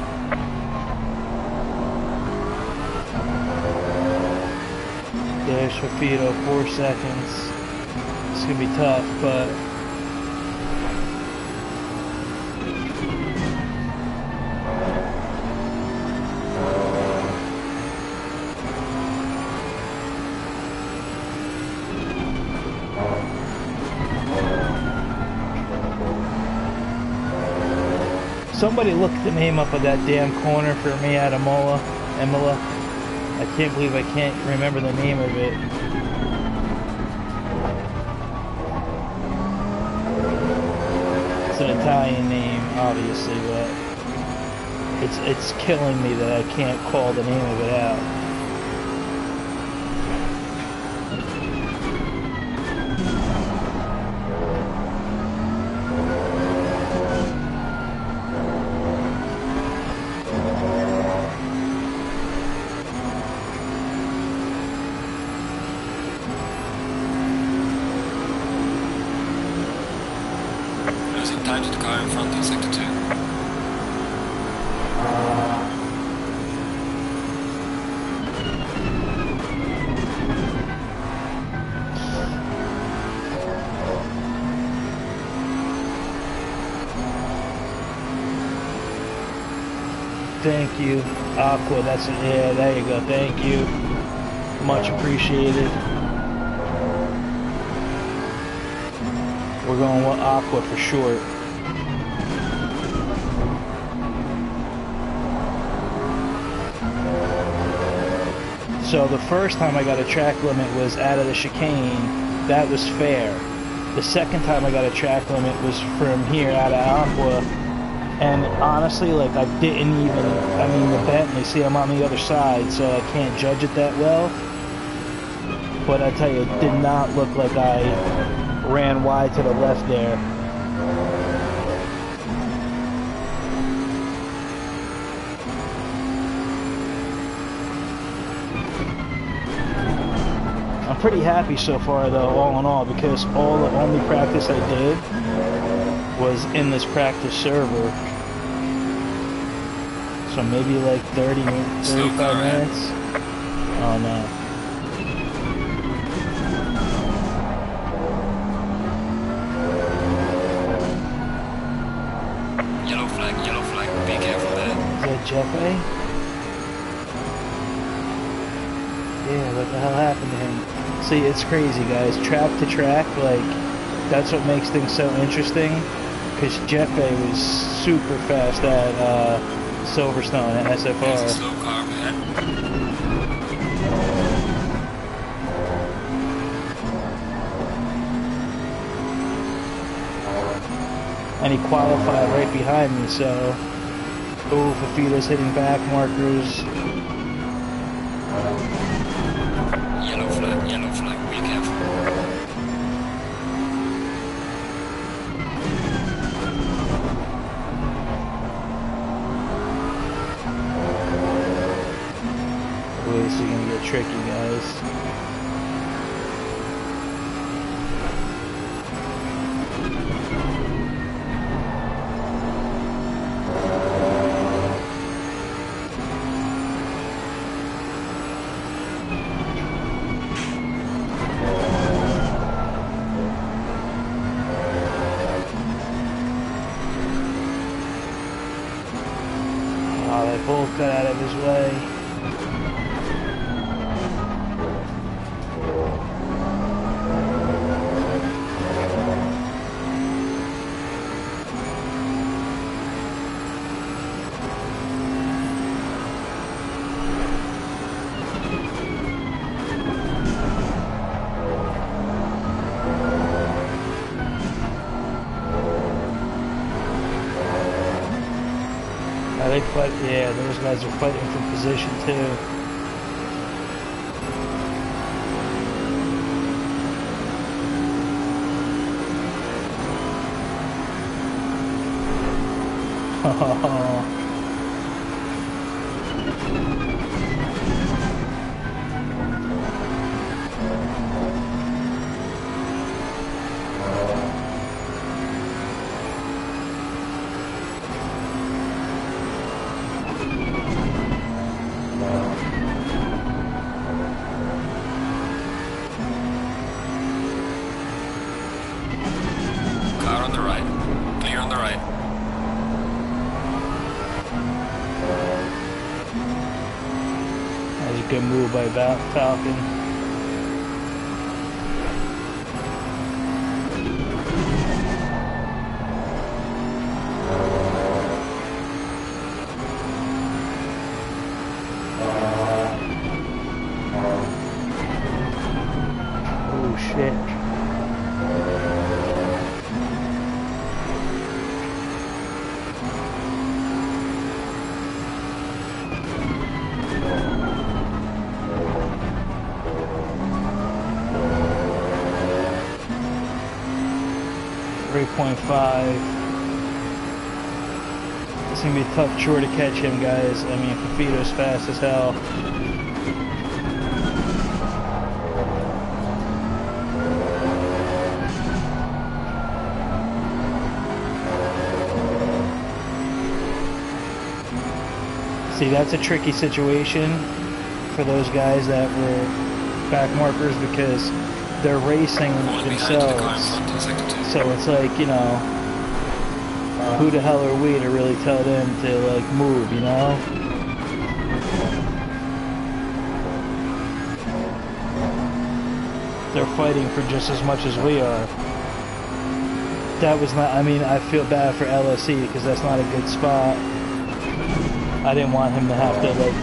There's Fafito, 4 seconds. It's gonna be tough, but somebody look the name up of that damn corner for me at Imola. I can't believe I can't remember the name of it. It's an Italian name, obviously, but it's killing me that I can't call the name of it out. Time to the car in front in sector 2. Thank you, Aqua. That's it. Yeah, there you go. Thank you. Much appreciated. We're going with Aqua for short. So the first time I got a track limit was out of the chicane. That was fair. The second time I got a track limit was from here out of Aqua. And honestly, like, I didn't even, I mean, the Bentley, see, I'm on the other side, so I can't judge it that well. But I tell you, it did not look like I ran wide to the left there. I'm pretty happy so far, though, all in all, because the only practice I did was in this practice server. So maybe like 30 minutes, 35 minutes. Oh no. Yellow flag, be careful there. Is that Jeppe? Yeah, what the hell happened to him? See, it's crazy, guys. Track to track, like, that's what makes things so interesting. Because Jeppe was super fast at Silverstone at SFR. There's a slow car up ahead. And he qualified right behind me, so... Oh, Fafita's hitting back markers. Yellow flag, be careful. Oh, this is gonna get tricky, guys. Oh, they both got out of his way. They fight, yeah, those guys are fighting for position too. Car on the right. Clear on the right. That was a good move by Falcon. Oh shit. It's gonna be a tough chore to catch him, guys. I mean, Fafito's fast as hell. See, that's a tricky situation for those guys that were back markers because they're racing themselves. So it's like, you know, who the hell are we to really tell them to like move, you know? They're fighting for just as much as we are. That was not, I mean, I feel bad for LSE because that's not a good spot. I didn't want him to have to like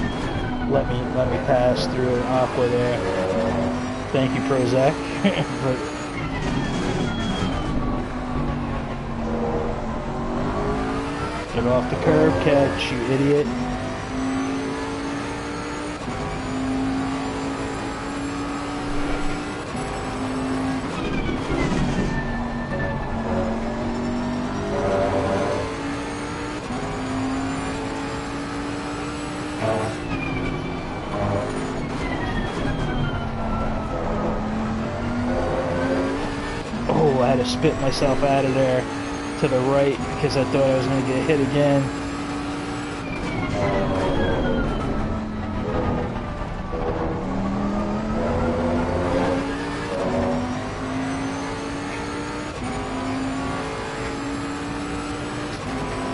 let me pass through an aqua there. Thank you, Prozac. But get off the curb, catch, you idiot. Oh, I had to spit myself out of there to the right because I thought I was going to get hit again.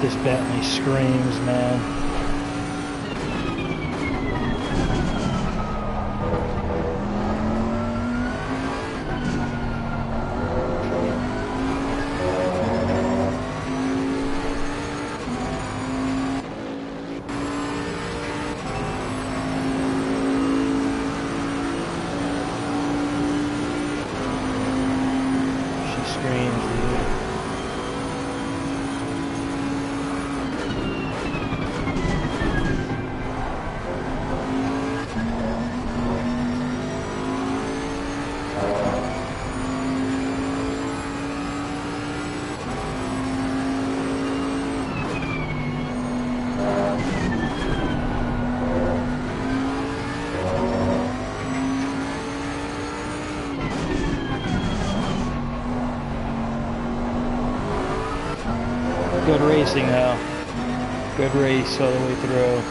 This Bentley screams, man. Good racing though. Good race all the way through.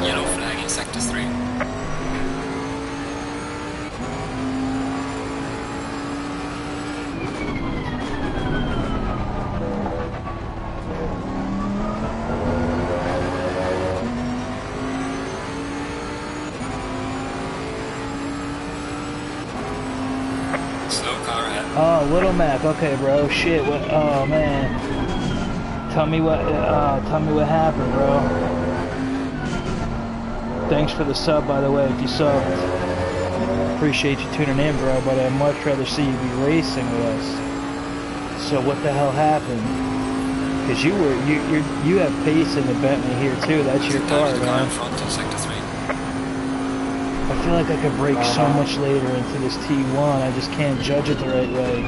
Yellow flag in sector 3. Oh, Little Mac. Okay, bro. Shit. What? Oh man. Tell me what happened, bro. Thanks for the sub, by the way. If you subbed, appreciate you tuning in, bro. But I'd much rather see you be racing with us. So what the hell happened? Cause you have pace in the Bentley here too. That's your car, The car in man. front in sector 3. I feel like I could brake so much later into this T1. I just can't judge it the right way.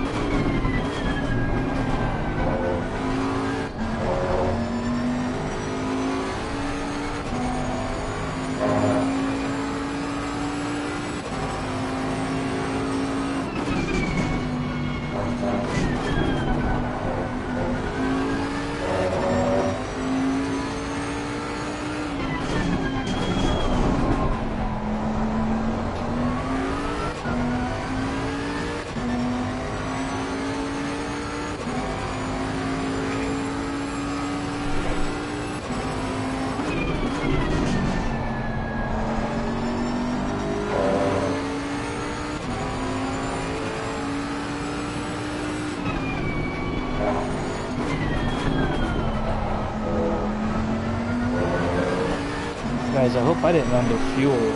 Guys, I hope I didn't under fuel.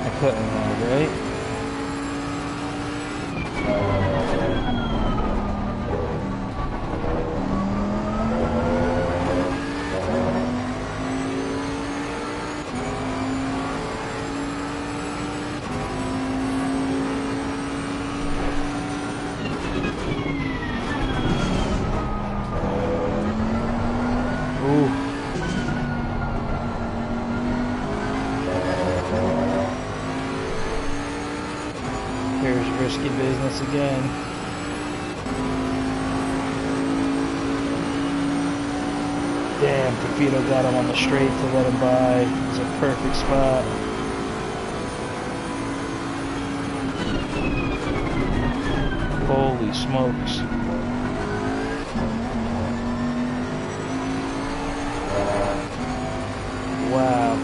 I couldn't have, right? Ooh. Here's risky business again. Damn, Tafito got him on the straight to let him by. It was a perfect spot. Holy smokes. Wow.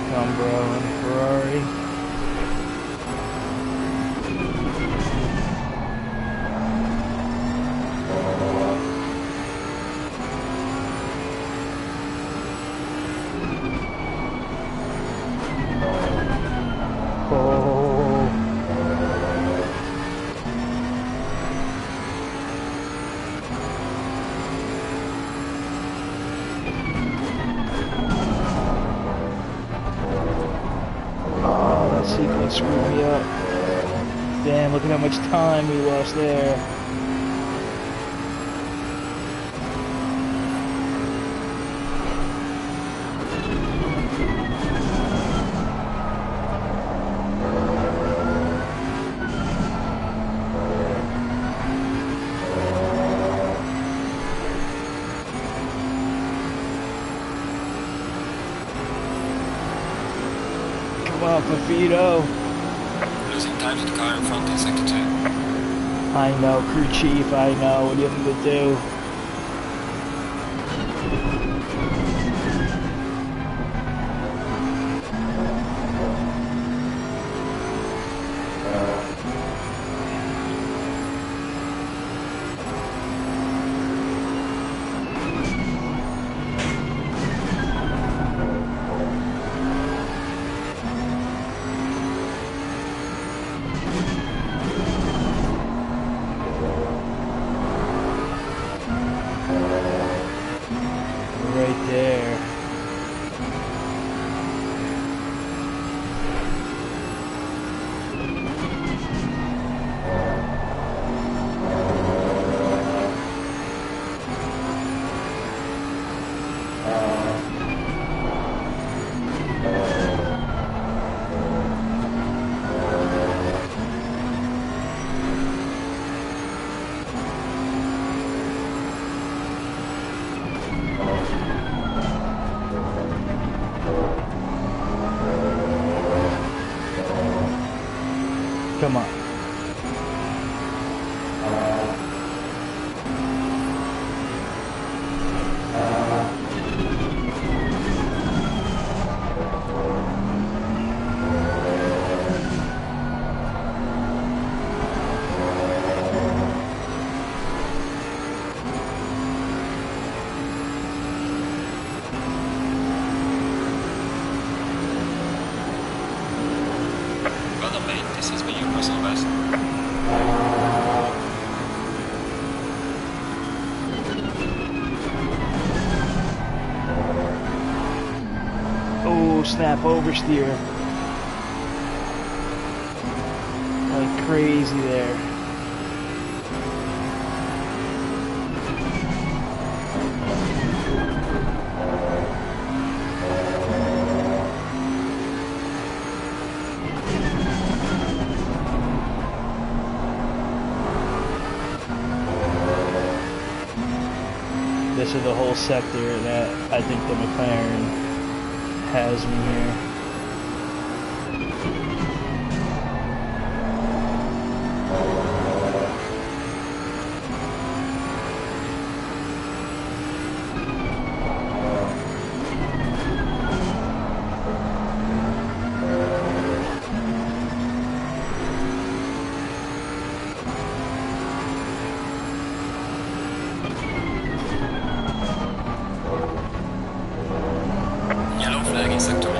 Come, bro, in a Ferrari. Sequence screwed me up. Damn, look at how much time we lost there. Come on, Fafito. Losing time to the car in front in sector 2. I know, crew chief, I know. What do you have to do? Right there. Come on. mate. This has been your personal best. Oh, snap, oversteer. Like crazy there. This is the whole sector that I think the McLaren has me here. Yellow flag in sector 1.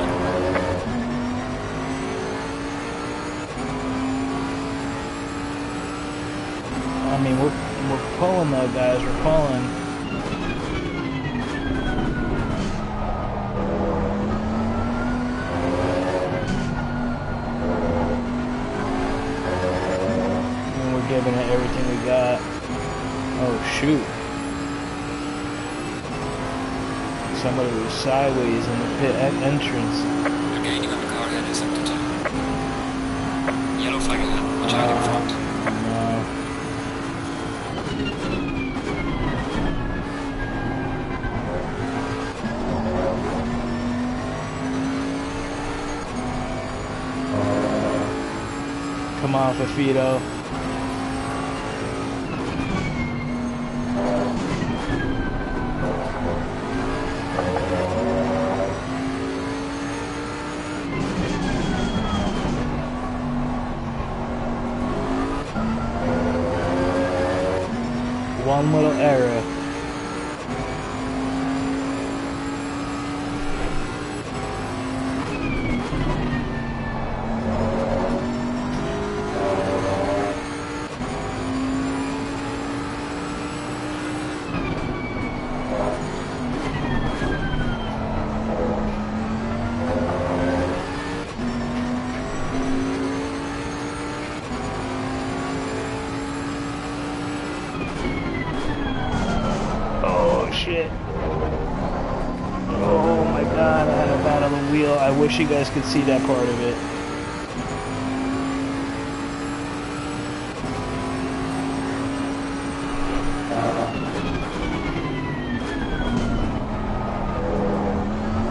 I mean, we're pulling though, guys. We're pulling. And we're giving it everything we got. Oh shoot! Somebody was sideways in the pit entrance. You're gaining on the car ahead in sector 2. Yellow flag ahead. Watch out in front. No. Come on, Fafito. One little error. Shit. Oh my god, I had a bat on the wheel. I wish you guys could see that part of it.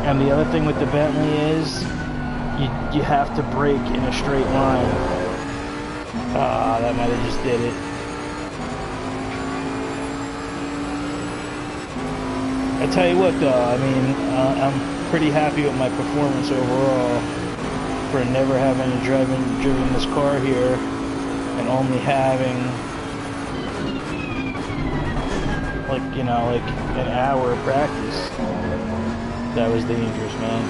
And the other thing with the Bentley is you have to brake in a straight line. Ah, that might have just did it. I tell you what though, I mean, I'm pretty happy with my performance overall for never having driven this car here and only having like an hour of practice. That was dangerous, man.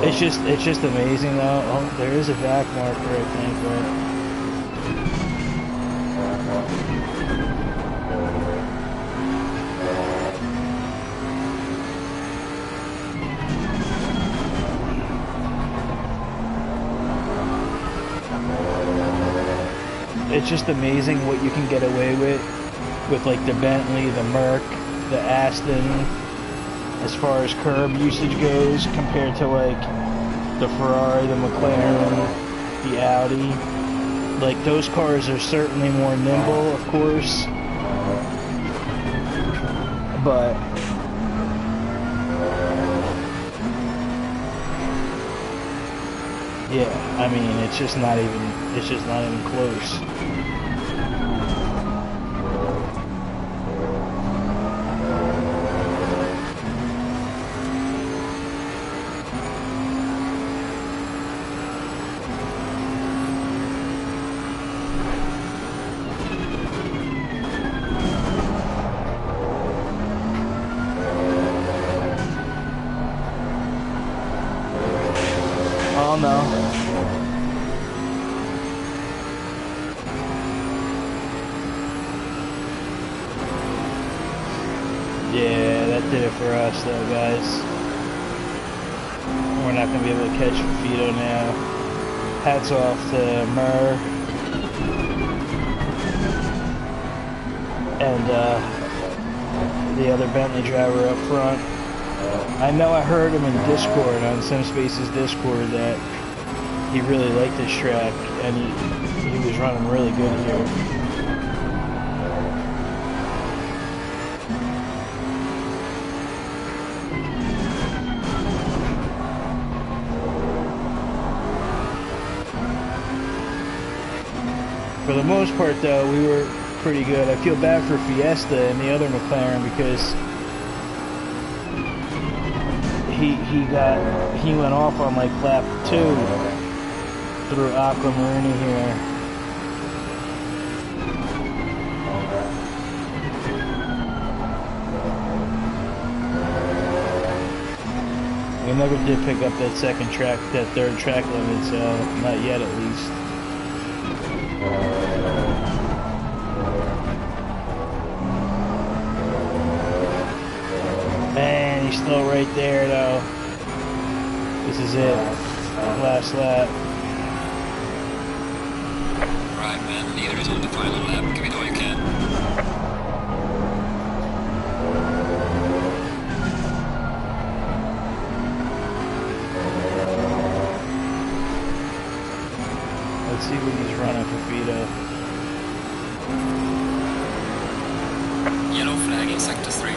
It's just amazing though. Oh, there is a back marker, I think, but it's just amazing what you can get away with like the Bentley, the Merc, the Aston, as far as curb usage goes, compared to like the Ferrari, the McLaren, the Audi. Like those cars are certainly more nimble, of course, but yeah, I mean, it's just not even close. know. Yeah, that did it for us though, guys. We're not going to be able to catch Fafito now. Hats off to Murr. And the other Bentley driver up front. I know I heard him in Discord, on Simspace's Discord, that he really liked this track, and he was running really good here. For the most part, though, we were pretty good. I feel bad for Fiesta and the other McLaren because he went off on like lap 2 through Aquamarina here. We never did pick up that third track limit, so not yet at least. Man, he's still right there though. This is it. Last lap. Right, man. Leader is on the final lap. Give it all you can. Let's see what he's running for Fafito. Yellow flag in sector 3.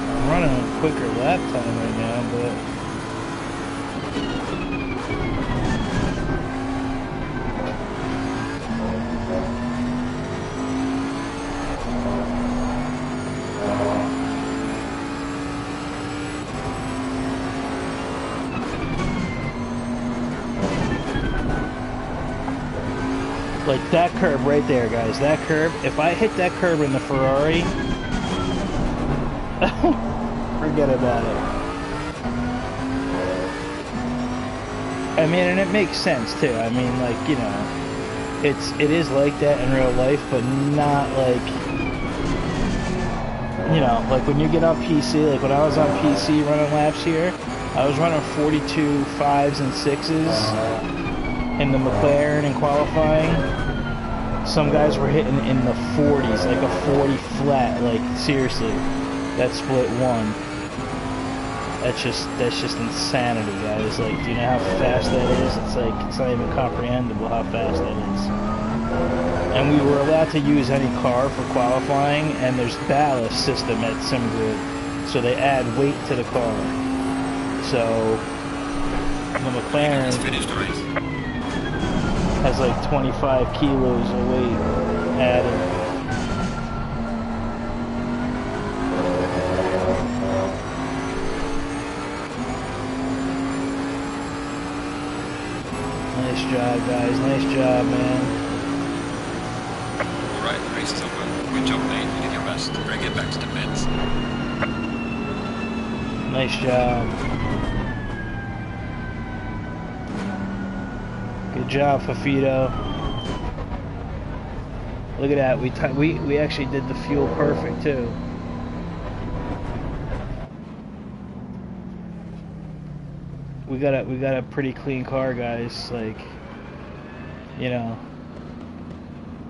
I'm running a quicker lap time right now, but like that curb right there, guys. That curb. If I hit that curb in the Ferrari, forget about it. I mean, and it makes sense too. I mean, like, you know, it is like that in real life, but not like, you know, like when you get on PC. Like when I was on PC running laps here, I was running 42 5s and 6s in the McLaren in qualifying. Some guys were hitting in the 40s, like a 40 flat. Like seriously, that split one. That's just insanity, guys. Like, do you know how fast that is? It's like, it's not even comprehensible how fast that is. And we were allowed to use any car for qualifying, and there's ballast system at SimGrid, so they add weight to the car. So the McLaren has like 25 kilos of weight added. Nice job, guys. Nice job, man. Alright, race is over. Good job, mate. You did your best. Bring it back to the pits. Nice job. Good job, Fafito. Look at that. We actually did the fuel perfect too. We got a pretty clean car, guys. Like, you know,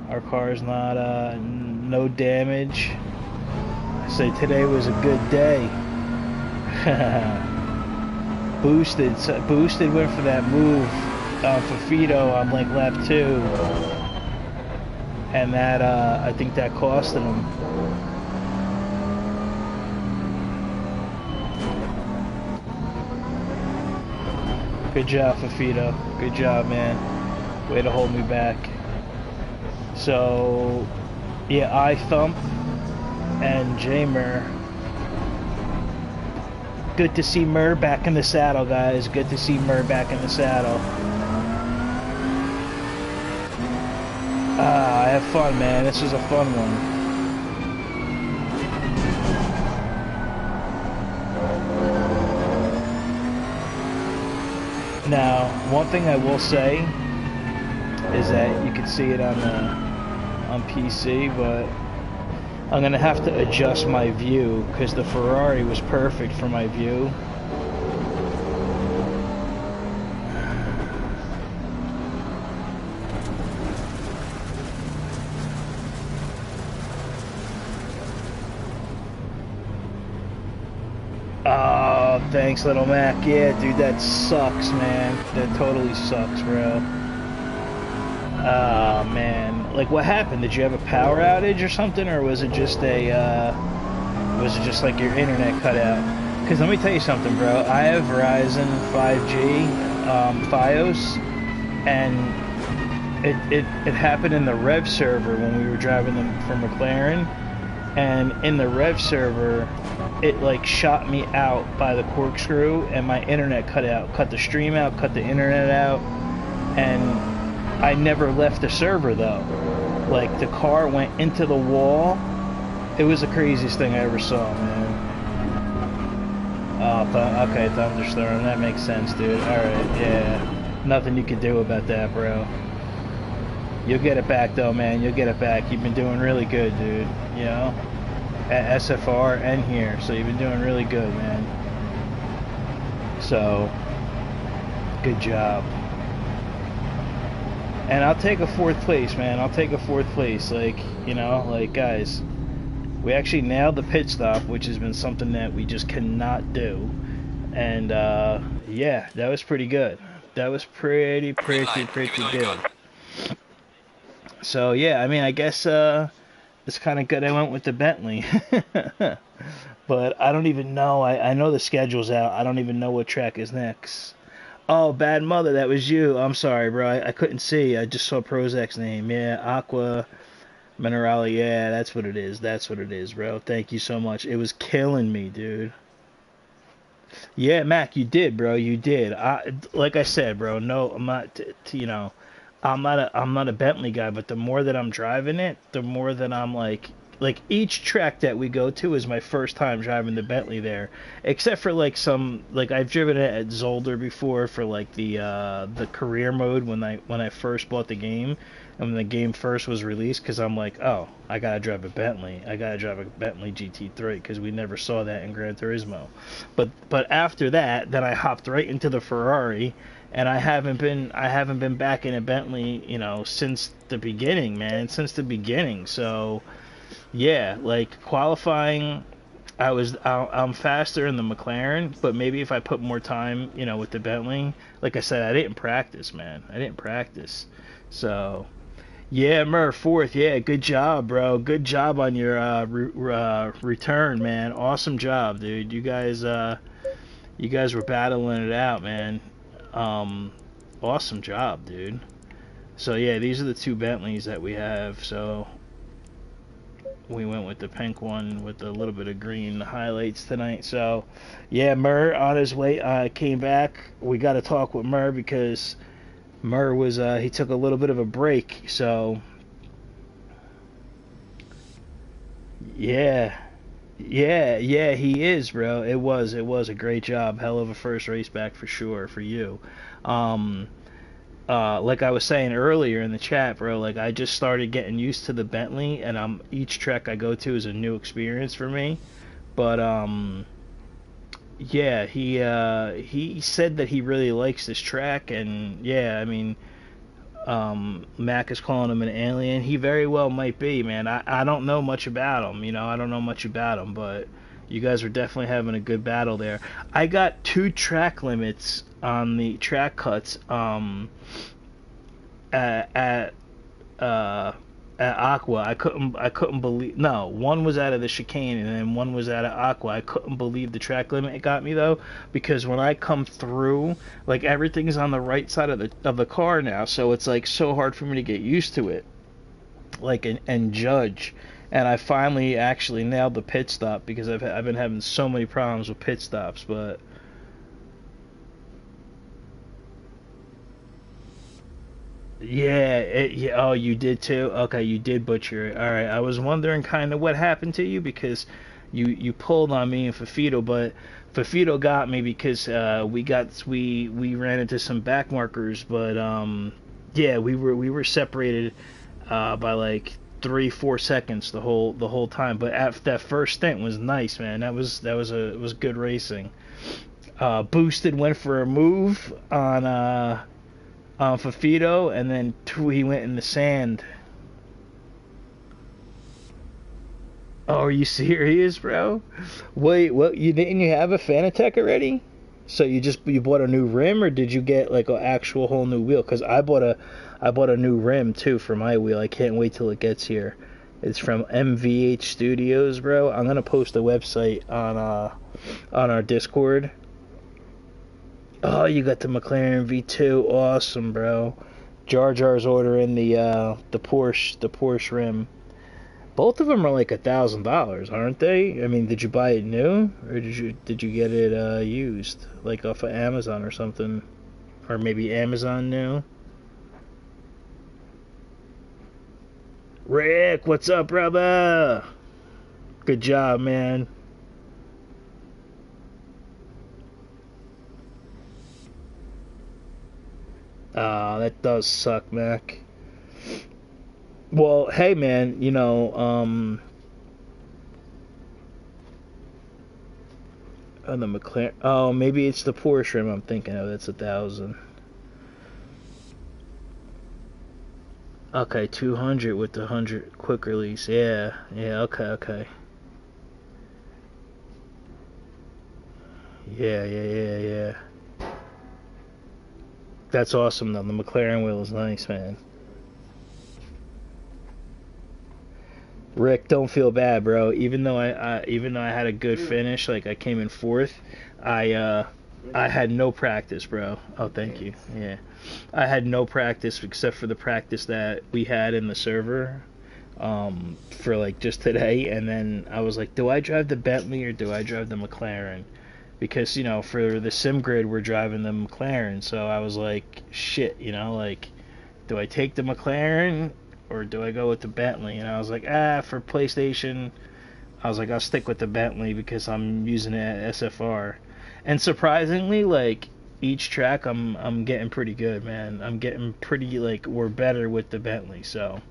our car's not no damage. I say today was a good day. Boosted went for that move on Fafito on like lap 2, and that I think that costed him. Good job, Fafito. Good job, man. Way to hold me back. So, yeah, I Thump and J-Mur. Good to see Mur back in the saddle, guys. Good to see Mur back in the saddle. I have fun, man. This was a fun one. Now, one thing I will say is that you can see it on PC, but I'm gonna have to adjust my view because the Ferrari was perfect for my view. Oh, thanks, Little Mac. Yeah, dude, that sucks, man. That totally sucks, bro. Oh, man. Like, what happened? Did you have a power outage or something, or was it just like your internet cut out? Because let me tell you something, bro. I have Verizon 5G, Fios, and it happened in the Rev server when we were driving them from McLaren, and in the Rev server, it like shot me out by the corkscrew, and my internet cut out, cut the stream out, cut the internet out, and I never left the server though. Like the car went into the wall. It was the craziest thing I ever saw, man. Oh, okay, thunderstorm. That makes sense, dude. All right, yeah. Nothing you can do about that, bro. You'll get it back though, man. You'll get it back. You've been doing really good, dude. You know, at SFR and here, so you've been doing really good, man. So, good job. And I'll take a 4th place, man. I'll take a 4th place. Like, you know, like, guys, we actually nailed the pit stop, which has been something that we just cannot do. And, yeah, that was pretty good. That was pretty good. So, yeah, I mean, I guess, it's kind of good I went with the Bentley. But I don't even know. I know the schedule's out. I don't even know what track is next. Oh, Bad Mother, that was you. I'm sorry, bro. I couldn't see. I just saw Prozac's name. Yeah, Aqua Minerale. Yeah, that's what it is. That's what it is, bro. Thank you so much. It was killing me, dude. Yeah, Mac, you did, bro. You did. Like I said, bro. No, I'm not. You know, I'm not a Bentley guy. But the more that I'm driving it, the more that I'm like each track that we go to is my first time driving the Bentley there, except for like some, like I've driven it at Zolder before for like the career mode when I first bought the game, and when the game first was released, because I'm like, oh, I gotta drive a Bentley, I gotta drive a Bentley GT3, because we never saw that in Gran Turismo. But after that, then I hopped right into the Ferrari, and I haven't been back in a Bentley, you know, since the beginning, man, since the beginning. So yeah, like qualifying, I'm faster in the McLaren, but maybe if I put more time, you know, with the Bentley, like I said, I didn't practice, man. I didn't practice. So, yeah, Murr, 4th. Yeah, good job, bro. Good job on your return, man. Awesome job, dude. You guys were battling it out, man. Awesome job, dude. So yeah, these are the 2 Bentleys that we have. So we went with the pink one with a little bit of green highlights tonight. So yeah, Murr on his way came back. We got to talk with Murr because Murr was he took a little bit of a break. So yeah, he is, bro. It was a great job. Hell of a first race back for sure for you. Like I was saying earlier in the chat, bro, like I just started getting used to the Bentley, and each track I go to is a new experience for me. But yeah, he said that he really likes this track, and yeah, I mean, Mac is calling him an alien. He very well might be, man. I don't know much about him, you know. I don't know much about him, but you guys were definitely having a good battle there. I got 2 track limits on the track cuts at Aqua. I couldn't believe, no, one was out of the chicane and then one was out of Aqua. I couldn't believe the track limit it got me though, because when I come through, like everything's on the right side of the car now, so it's like so hard for me to get used to it, like and judge. And I finally actually nailed the pit stop because I've been having so many problems with pit stops. But yeah, oh, you did too? Okay, you did butcher it. All right, I was wondering kind of what happened to you because you pulled on me and Fafito, but Fafito got me because we ran into some back markers, but yeah, we were separated by like 3-4 seconds the whole time. But that first stint was nice, man. It was good racing. Boosted went for a move on Fafito, and then he went in the sand. Oh, are you serious, bro? Wait, what? You have a Fanatec already? So you bought a new rim, or did you get like an actual whole new wheel? Cause I bought a new rim too for my wheel. I can't wait till it gets here. It's from MVH Studios, bro. I'm gonna post a website on our Discord. Oh, you got the McLaren V2, awesome, bro. Jar Jar's ordering the Porsche rim. Both of them are like $1,000, aren't they? I mean, did you buy it new, or did you get it used, like off of Amazon or something, or maybe Amazon new? Rick, what's up, brother? Good job, man. Ah, that does suck, Mac. Well, hey, man, on the McLaren. Oh, maybe it's the Porsche rim I'm thinking of. That's 1,000. Okay, 200 with the 100 quick release. Yeah, okay. Yeah. That's awesome, though. The McLaren wheel is nice, man. Rick, don't feel bad, bro. Even though I had a good finish, like I came in fourth, I had no practice, bro. Oh, thank you. Yeah, I had no practice except for the practice that we had in the server, for like just today. And then I was like, do I drive the Bentley or do I drive the McLaren? Because for the sim grid we're driving the McLaren, so I was like, shit, like, do I take the McLaren or do I go with the Bentley? And I was like, for PlayStation, I was like, I'll stick with the Bentley because I'm using it at SFR. And surprisingly, like, each track I'm getting pretty good, man. I'm getting pretty, like, we're better with the Bentley. So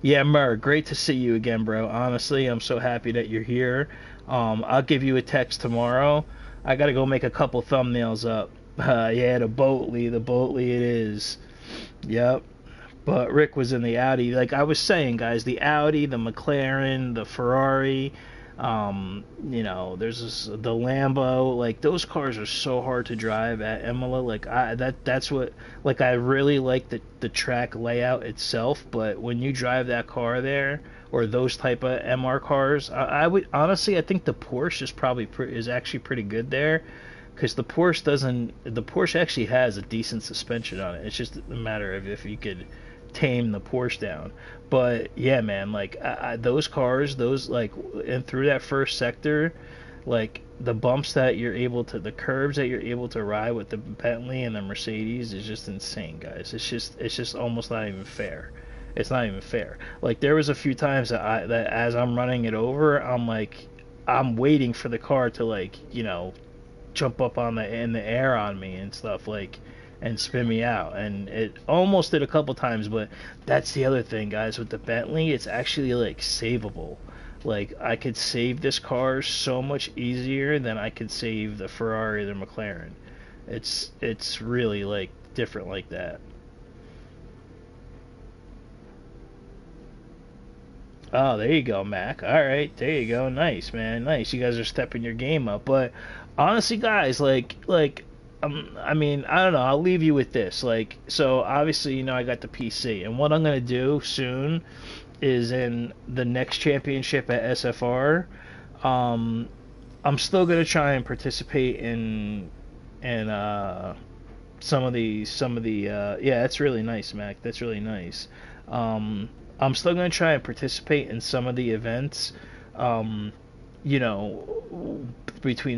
yeah, Mur, great to see you again, bro. Honestly, I'm so happy that you're here. I'll give you a text tomorrow. I gotta go make a couple thumbnails up. Yeah, the Boatley it is. Yep. But Rick was in the Audi. Like I was saying, guys, the Audi, the McLaren, the Ferrari, there's the Lambo. Like those cars are so hard to drive at Imola. Like that's what, like, I really like the track layout itself. But when you drive that car there, or those type of MR cars, I would honestly, I think the Porsche is probably is actually pretty good there. Because the Porsche actually has a decent suspension on it. It's just a matter of if you could tame the Porsche down. But yeah, man, like those cars, and through that first sector, like the bumps that you're able to, the curves that you're able to ride with the Bentley and the Mercedes is just insane, guys. It's just almost not even fair. It's not even fair. Like there was a few times that as I'm running it over, I'm like, I'm waiting for the car to, like, jump up in the air on me and stuff, like, and spin me out. And it almost did a couple times. But that's the other thing, guys, with the Bentley, it's actually like savable. Like I could save this car so much easier than I could save the Ferrari or the McLaren. It's really like different like that. Oh, there you go, Mac. All right, there you go. Nice, man. Nice. You guys are stepping your game up. But honestly, guys, I mean, I don't know. I'll leave you with this. Like, so obviously, I got the PC, and what I'm gonna do soon is in the next championship at SFR. I'm still gonna try and participate in some of the. Yeah, that's really nice, Mac. That's really nice. I'm still going to try and participate in some of the events, between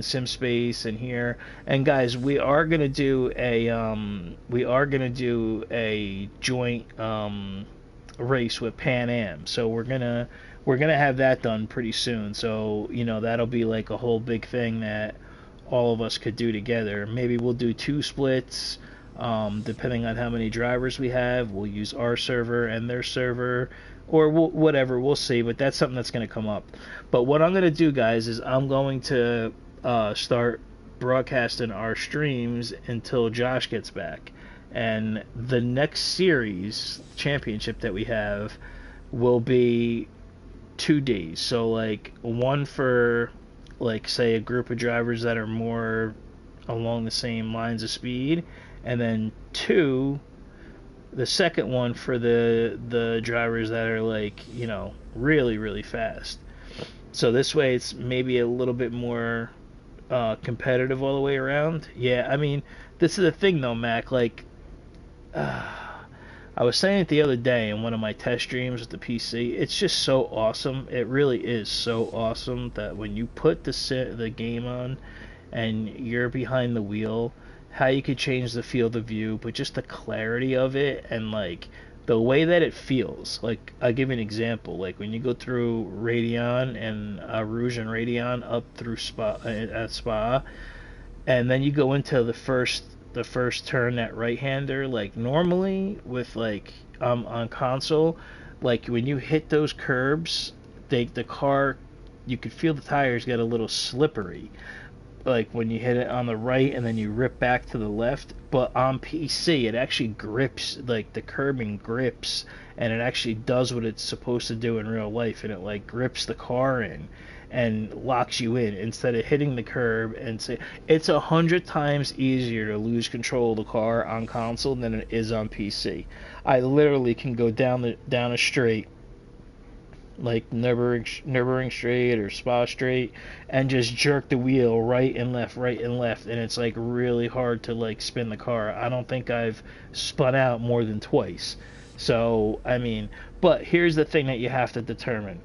Simspace and here. And guys, we are going to do a joint race with Pan Am. So we're we're gonna have that done pretty soon. So that'll be like a whole big thing that all of us could do together. Maybe we'll do 2 splits. Depending on how many drivers we have, we'll use our server and their server, or whatever. We'll see. But that's something that's going to come up. But what I'm going to do, guys, is I'm going to start broadcasting our streams until Josh gets back. And the next series championship that we have will be 2 days. So like one for like say a group of drivers that are more along the same lines of speed, and then 2, the second one for the drivers that are like really really fast. So this way it's maybe a little bit more competitive all the way around. Yeah, I mean, this is the thing though, Mac. Like, I was saying it the other day in one of my test streams with the PC. It's just so awesome. It really is so awesome that when you put the game on and you're behind the wheel, how you could change the field of view, but just the clarity of it and like the way that it feels. Like, I'll give you an example. Like when you go through Radeon and Rouge and Radeon up through Spa, and then you go into the first turn, that right-hander, like normally with like on console, like when you hit those curbs, the car, you could feel the tires get a little slippery, like when you hit it on the right and then you rip back to the left. But on PC it actually grips, like the curbing grips, and it actually does what it's supposed to do in real life, and it like grips the car in and locks you in instead of hitting the curb. And say it's 100 times easier to lose control of the car on console than it is on PC. I literally can go down a straight, like Nürburgring straight or Spa straight, and just jerk the wheel right and left, and it's like really hard to like spin the car. I don't think I've spun out more than twice. So I mean, but here's the thing that you have to determine.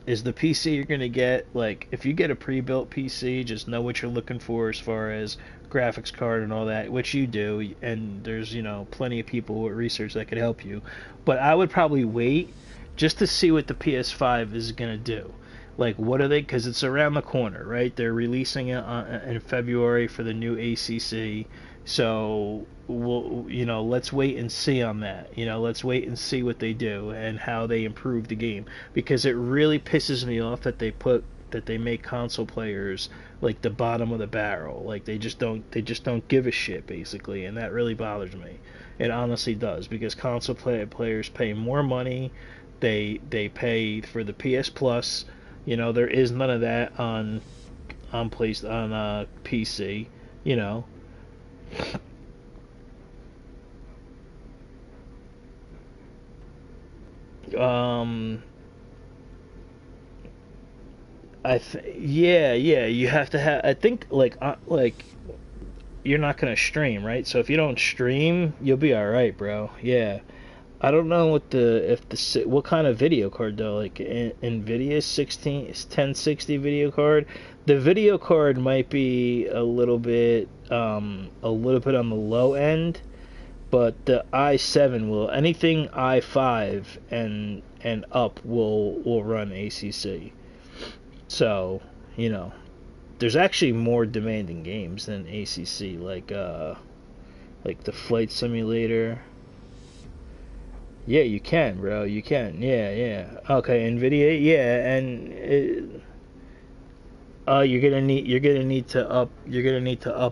Is the PC you're going to get, like, if you get a pre-built PC, just know what you're looking for as far as graphics card and all that, which you do, and there's, plenty of people with research that could help you. But I would probably wait just to see what the PS5 is going to do. Like, what are they, because it's around the corner, right? They're releasing it in February for the new ACC. So let's wait and see on that. Let's wait and see what they do and how they improve the game, because it really pisses me off that they make console players like the bottom of the barrel. Like they just don't give a shit, basically, and that really bothers me. It honestly does, because console players pay more money. They pay for the PS Plus. There is none of that on PC. You have to have, I think, like you're not gonna stream, right? So if you don't stream, you'll be all right, bro. Yeah. I don't know what kind of video card though, like Nvidia 1060 video card. The video card might be a little bit on the low end, but the i7 will, anything i5 and up will run ACC. So, there's actually more demanding games than ACC, like the Flight Simulator. Yeah, you can, bro. You can. Yeah. Okay, Nvidia. Yeah, and you're gonna need to up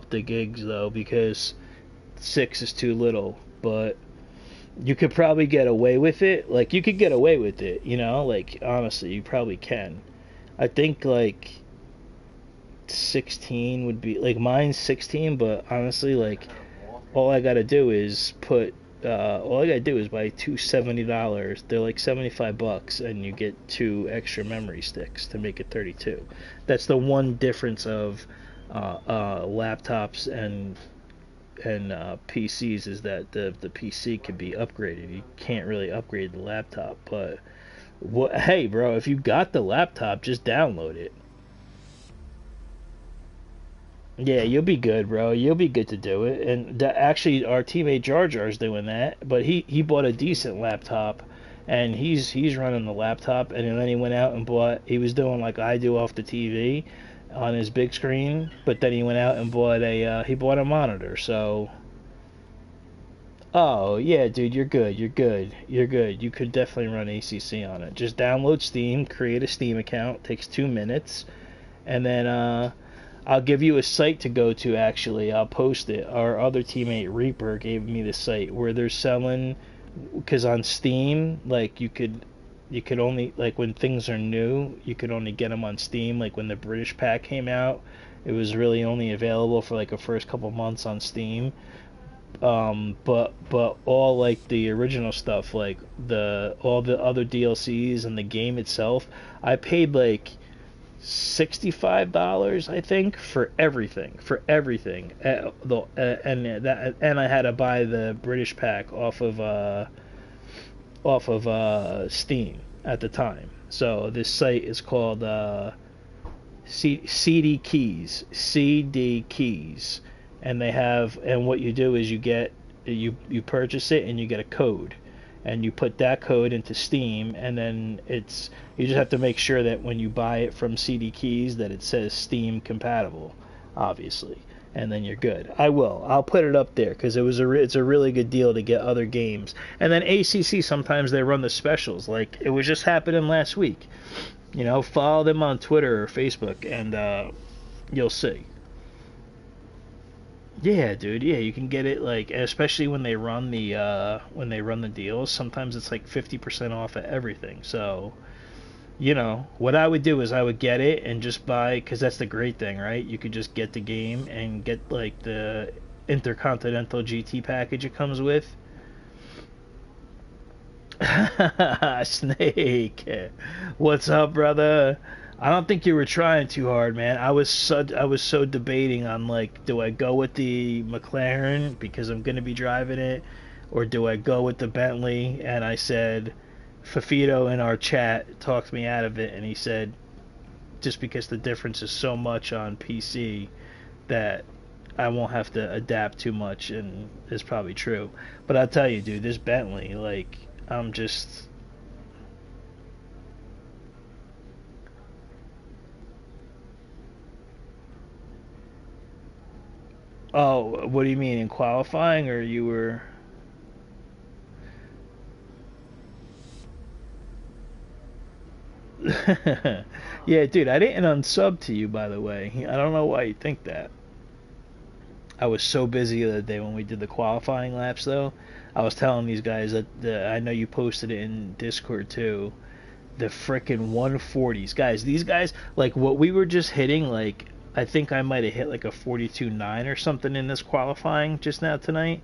the gigs though, because 6 is too little. But you could probably get away with it. Like, you could get away with it. Like, honestly, you probably can. I think like 16 would be, like, mine's 16, but honestly, like, all I gotta do is buy two $70. They're like $75, and you get 2 extra memory sticks to make it 32. That's the one difference of laptops and PCs, is that the PC can be upgraded. You can't really upgrade the laptop, but hey, bro, if you got the laptop, just download it. Yeah, you'll be good, bro. You'll be good to do it. And actually, our teammate Jar Jar's doing that, but he bought a decent laptop, and he's running the laptop, and then he went out and he was doing like I do off the TV on his big screen, but then he went out and bought a monitor. So, oh yeah, dude, you're good. You could definitely run ACC on it. Just download Steam, create a Steam account. Takes 2 minutes, and then I'll give you a site to go to. Actually, I'll post it. Our other teammate Reaper gave me the site where they're selling, because on Steam, like you could only, like when things are new, you could only get them on Steam. Like when the British pack came out, it was really only available for like the first couple months on Steam. But all like the original stuff, like all the other DLCs and the game itself, I paid like $65, I think, for everything. And I had to buy the British pack off of Steam at the time. So this site is called CD Keys, and what you do is you purchase it and you get a code, and you put that code into Steam, and then you just have to make sure that when you buy it from CD Keys that it says Steam compatible, obviously, and then you're good. I'll put it up there because it's a really good deal to get other games. And then ACC, sometimes they run the specials, like it was just happening last week. Follow them on Twitter or Facebook, and you'll see. Yeah, dude. Yeah, you can get it, like, especially when they run the deals. Sometimes it's like 50% off of everything. So, what I would do is I would get it and just buy, because that's the great thing, right? You could just get the game and get like the Intercontinental GT package it comes with. Snake, what's up, brother? I don't think you were trying too hard, man. I was so debating on, like, do I go with the McLaren because I'm gonna be driving it, or do I go with the Bentley? And I said, Fafito in our chat talked me out of it, and he said, just because the difference is so much on PC that I won't have to adapt too much, and it's probably true. But I'll tell you, dude, this Bentley, like, I'm just... Oh, what do you mean, in qualifying, or you were... Yeah, dude, I didn't unsub to you, by the way. I don't know why you think that. I was so busy the other day when we did the qualifying laps, though. I was telling these guys that I know you posted it in Discord, too. The frickin' 140s. Guys, these guys, like, what we were just hitting, like... I think I might have hit like a 42.9 or something in this qualifying just now tonight.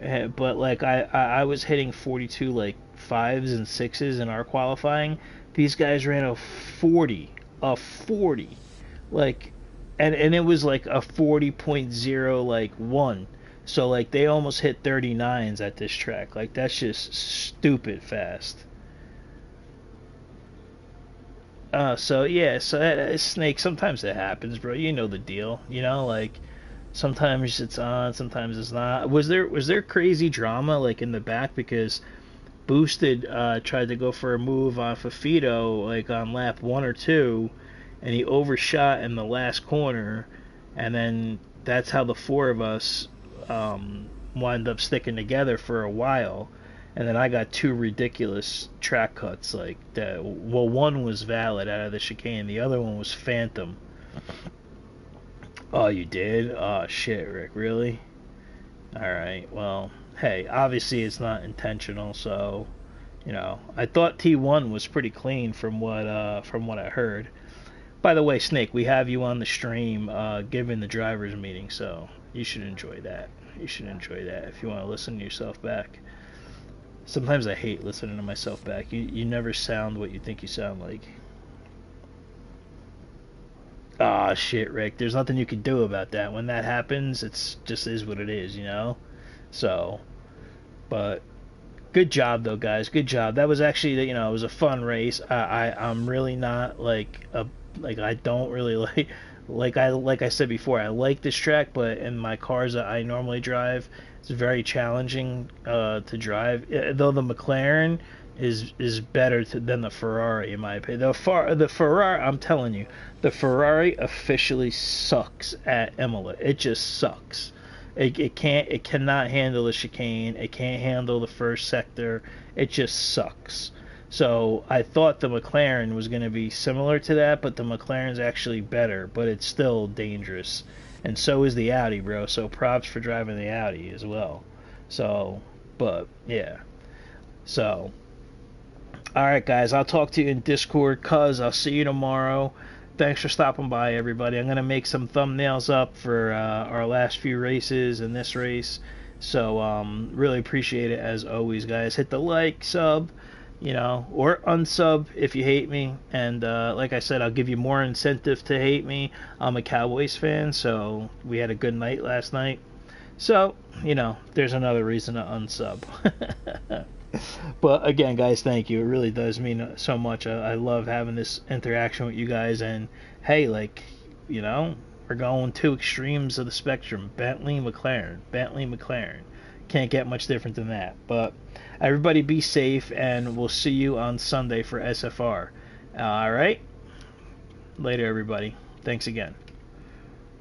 But like I was hitting 42 like 5s and 6s in our qualifying. These guys ran a 40. Like, and it was like a 40.0 like 1. So like they almost hit 39s at this track. Like that's just stupid fast. So yeah, Snake, sometimes it happens, bro. You know the deal. Like sometimes it's on, sometimes it's not. Was there crazy drama like in the back because Boosted tried to go for a move on Fafito like on lap 1 or 2, and he overshot in the last corner, and then that's how the four of us wind up sticking together for a while. And then I got 2 ridiculous track cuts like that. Well, one was valid out of the chicane. The other one was phantom. Oh, you did? Oh, shit, Rick. Really? Alright, well, hey, obviously it's not intentional, so, I thought T1 was pretty clean from what I heard. By the way, Snake, we have you on the stream giving the drivers meeting, so you should enjoy that. If you want to listen to yourself back. Sometimes I hate listening to myself back. You never sound what you think you sound like. Ah, shit, Rick. There's nothing you can do about that. When that happens, it's just is what it is, So, but good job though, guys. Good job. That was actually, it was a fun race. I'm really not like I don't really like I said before. I like this track, but in my cars that I normally drive, it's very challenging to drive. Though the McLaren, is better than the Ferrari in my opinion. The Ferrari, I'm telling you, the Ferrari officially sucks at Imola. It just sucks. It cannot handle the chicane. It can't handle the first sector. It just sucks. So I thought the McLaren was going to be similar to that, but the McLaren's actually better, but it's still dangerous. And so is the Audi, bro. So props for driving the Audi as well. So, but yeah. So, alright guys, I'll talk to you in Discord, cuz I'll see you tomorrow. Thanks for stopping by, everybody. I'm going to make some thumbnails up for our last few races and this race. So, really appreciate it as always, guys. Hit the like, sub, or unsub if you hate me. And like I said, I'll give you more incentive to hate me. I'm a Cowboys fan, so we had a good night last night. So, there's another reason to unsub. But again, guys, thank you. It really does mean so much. I love having this interaction with you guys. And hey, we're going two extremes of the spectrum. Bentley, McLaren. Can't get much different than that. But everybody be safe, and we'll see you on Sunday for SFR. All right? Later, everybody. Thanks again.